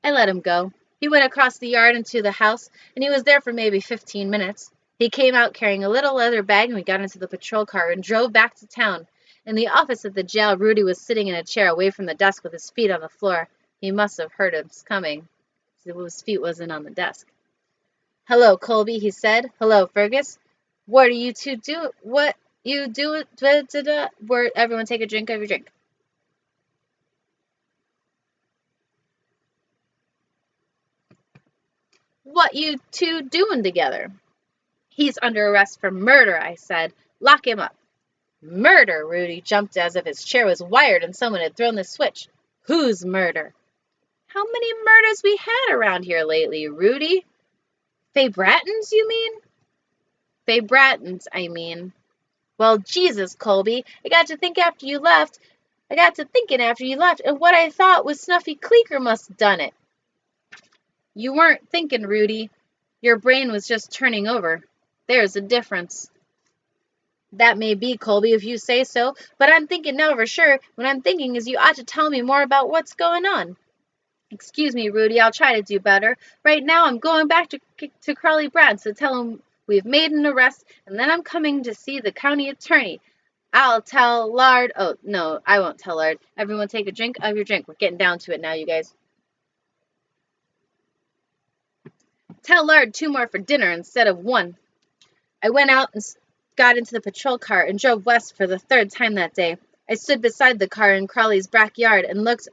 I let him go. He went across the yard into the house, and he was there for maybe 15 minutes. He came out carrying a little leather bag, and we got into the patrol car and drove back to town. In the office at the jail, Rudy was sitting in a chair away from the desk with his feet on the floor. He must have heard us coming. His feet wasn't on the desk. Hello, Colby, he said. Hello, Fergus. What are you two do? What you do? Where everyone take a drink of your drink. What you two doing together? He's under arrest for murder, I said. Lock him up. Murder! Rudy jumped as if his chair was wired and someone had thrown the switch. Whose murder? How many murders we had around here lately, Rudy? Faye Bratton's, you mean? Faye Bratton's, I mean. Well, Jesus, Colby, I got to thinking after you left, and what I thought was Snuffy Cleeker must have done it. You weren't thinking, Rudy. Your brain was just turning over. There's a difference. That may be, Colby, if you say so, but I'm thinking now for sure. What I'm thinking is you ought to tell me more about what's going on. Excuse me, Rudy, I'll try to do better. Right now I'm going back to Crowley Brad to tell him we've made an arrest, and then I'm coming to see the county attorney. I'll tell Lard. Oh, no, I won't tell Lard. Everyone take a drink of your drink. We're getting down to it now, you guys. Tell Lard 2 more for dinner instead of 1. I went out and got into the patrol car and drove west for the 3rd time that day. I stood beside the car in Crowley's backyard and looked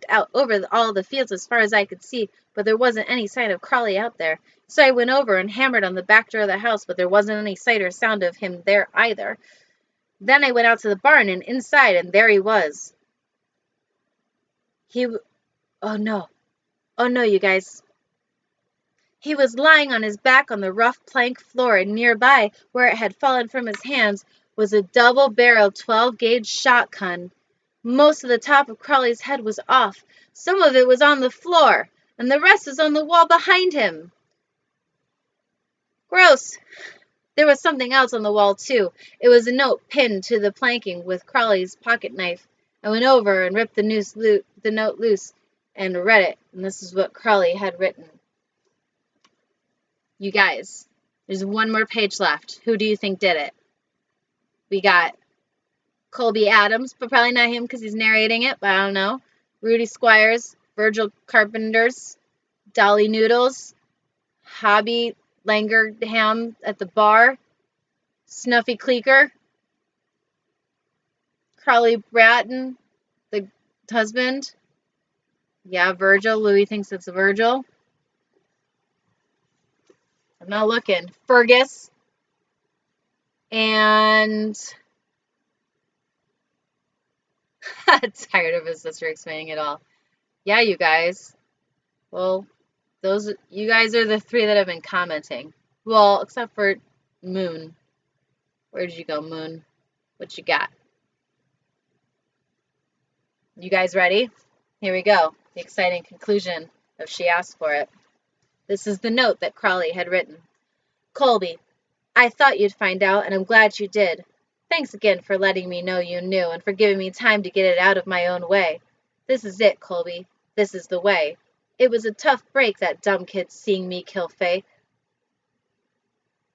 out over all the fields as far as I could see, but there wasn't any sign of Crowley out there. So I went over and hammered on the back door of the house, but there wasn't any sight or sound of him there either. Then I went out to the barn and inside, and there he was. Oh no, you guys. He was lying on his back on the rough plank floor, and nearby, where it had fallen from his hands, was a double-barreled 12-gauge shotgun. Most of the top of Crowley's head was off. Some of it was on the floor, and the rest was on the wall behind him. Gross. There was something else on the wall, too. It was a note pinned to the planking with Crowley's pocket knife. I went over and ripped the note loose and read it, and this is what Crowley had written. You guys, there's 1 more page left. Who do you think did it? We got Colby Adams, but probably not him because he's narrating it, but I don't know. Rudy Squires, Virgil Carpenters, Dolly Noodles, Hobby Langerham at the bar, Snuffy Cleeker, Crowley Bratton, the husband. Yeah, Virgil. Louis thinks it's Virgil. I'm not looking. Fergus. And tired of his sister explaining it all. Yeah, you guys. Well, you guys are the 3 that have been commenting. Well, except for Moon. Where did you go, Moon? What you got? You guys ready? Here we go. The exciting conclusion of She Asked For It. This is the note that Crowley had written. Colby, I thought you'd find out, and I'm glad you did. Thanks again for letting me know you knew and for giving me time to get it out of my own way. This is it, Colby. This is the way. It was a tough break, that dumb kid seeing me kill Faye.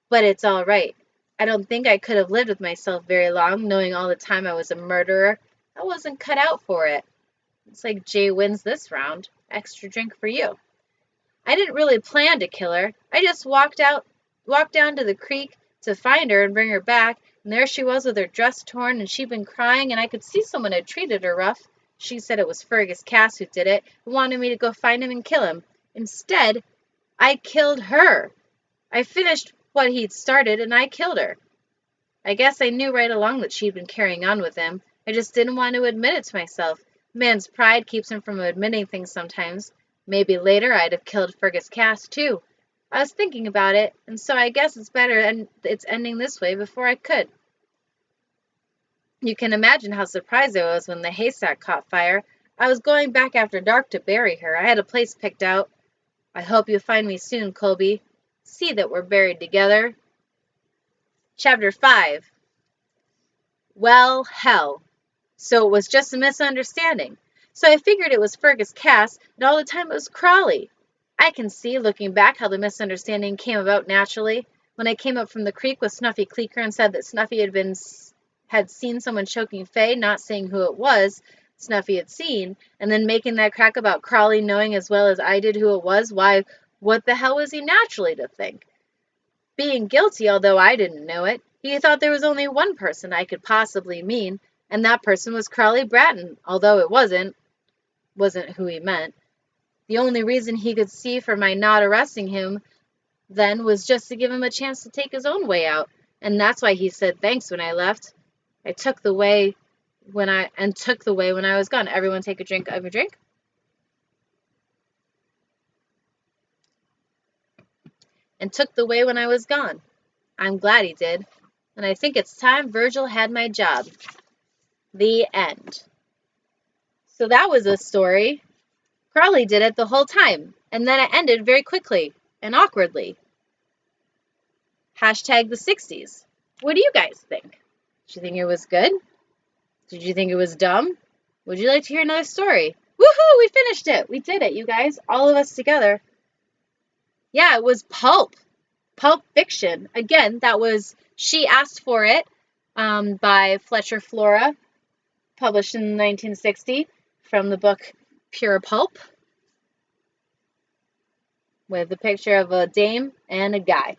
But it's all right. I don't think I could have lived with myself very long, knowing all the time I was a murderer. I wasn't cut out for it. Looks like Jay wins this round. Extra drink for you. I didn't really plan to kill her. I just walked down to the creek to find her and bring her back, and there she was with her dress torn, and she'd been crying, and I could see someone had treated her rough. She said it was Fergus Cass who did it, who wanted me to go find him and kill him. Instead, I killed her. I finished what he'd started, and I killed her. I guess I knew right along that she'd been carrying on with him. I just didn't want to admit it to myself. Man's pride keeps him from admitting things sometimes. Maybe later I'd have killed Fergus Cass, too. I was thinking about it, and so I guess it's better and it's ending this way before I could. You can imagine how surprised I was when the haystack caught fire. I was going back after dark to bury her. I had a place picked out. I hope you'll find me soon, Colby. See that we're buried together. Chapter 5. Well, hell. So it was just a misunderstanding. So I figured it was Fergus Cass, and all the time it was Crawley. I can see, looking back, how the misunderstanding came about naturally. When I came up from the creek with Snuffy Cleaker and said that Snuffy had seen someone choking Faye, not saying who it was Snuffy had seen, and then making that crack about Crawley knowing as well as I did who it was, why, what the hell was he naturally to think? Being guilty, although I didn't know it, he thought there was only one person I could possibly mean, and that person was Crawley Bratton, although it wasn't who he meant. The only reason he could see for my not arresting him then was just to give him a chance to take his own way out, and that's why he said thanks when I left. I took the way when I was gone. Everyone take a drink of a drink. And took the way when I was gone. I'm glad he did. And I think it's time Virgil had my job. The end. So that was a story. Crawley did it the whole time. And then it ended very quickly and awkwardly. Hashtag the 60s. What do you guys think? Did you think it was good? Did you think it was dumb? Would you like to hear another story? Woohoo! We finished it. We did it, you guys. All of us together. Yeah, it was pulp. Pulp Fiction. Again, that was She Asked for It by Fletcher Flora, published in 1960 from the book Pure Pulp, with a picture of a dame and a guy.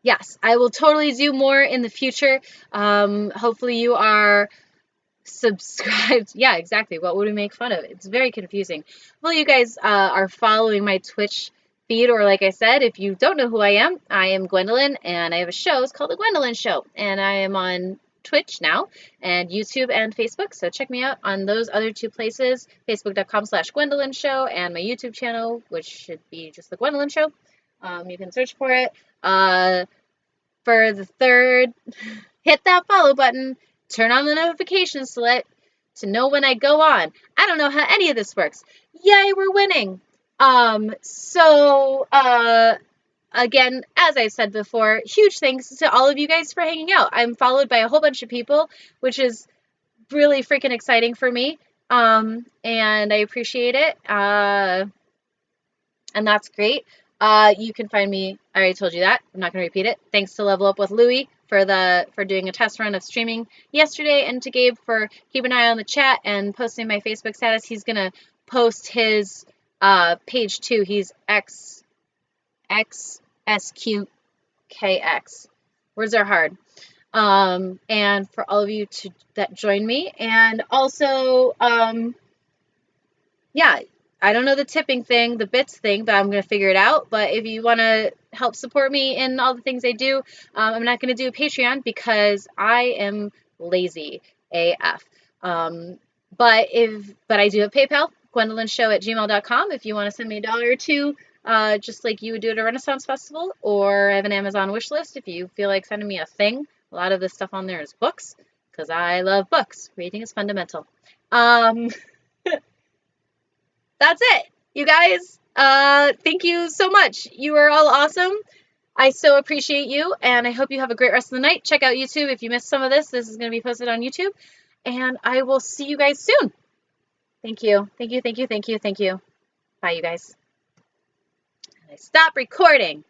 Yes, I will totally do more in the future. Hopefully you are subscribed. Yeah, exactly. What would we make fun of? It's very confusing. Well, you guys are following my Twitch feed, or like I said, if you don't know who I am Gwendolyn, and I have a show. It's called The Gwendolyn Show, and I am on Twitch now, and YouTube and Facebook, so check me out on those other two places, facebook.com/Gwendolyn Show, and my YouTube channel, which should be just The Gwendolyn Show. You can search for it. For the third, hit that follow button, turn on the notifications to know when I go on. I don't know how any of this works. Yay, we're winning. Again, as I said before, huge thanks to all of you guys for hanging out. I'm followed by a whole bunch of people, which is really freaking exciting for me. And I appreciate it. And that's great. You can find me, I already told you that, I'm not going to repeat it. Thanks to Level Up with Louie for doing a test run of streaming yesterday, and to Gabe for keeping an eye on the chat and posting my Facebook status. He's going to post his page too. He's XSQKX. Words are hard. And for all of you that join me, and also, yeah, I don't know the tipping thing, the bits thing, but I'm going to figure it out. But if you want to help support me in all the things I do, I'm not going to do a Patreon because I am lazy AF. But I do have PayPal, GwendolynShow@gmail.com, if you want to send me $1 or $2, just like you would do at a Renaissance Festival, or I have an Amazon wish list if you feel like sending me a thing. A lot of the stuff on there is books, because I love books. Reading is fundamental. That's it, you guys. Thank you so much. You are all awesome. I so appreciate you, and I hope you have a great rest of the night. Check out YouTube if you missed some of this. This is going to be posted on YouTube, and I will see you guys soon. Thank you. Thank you, thank you, thank you, thank you. Bye, you guys. And I stop recording.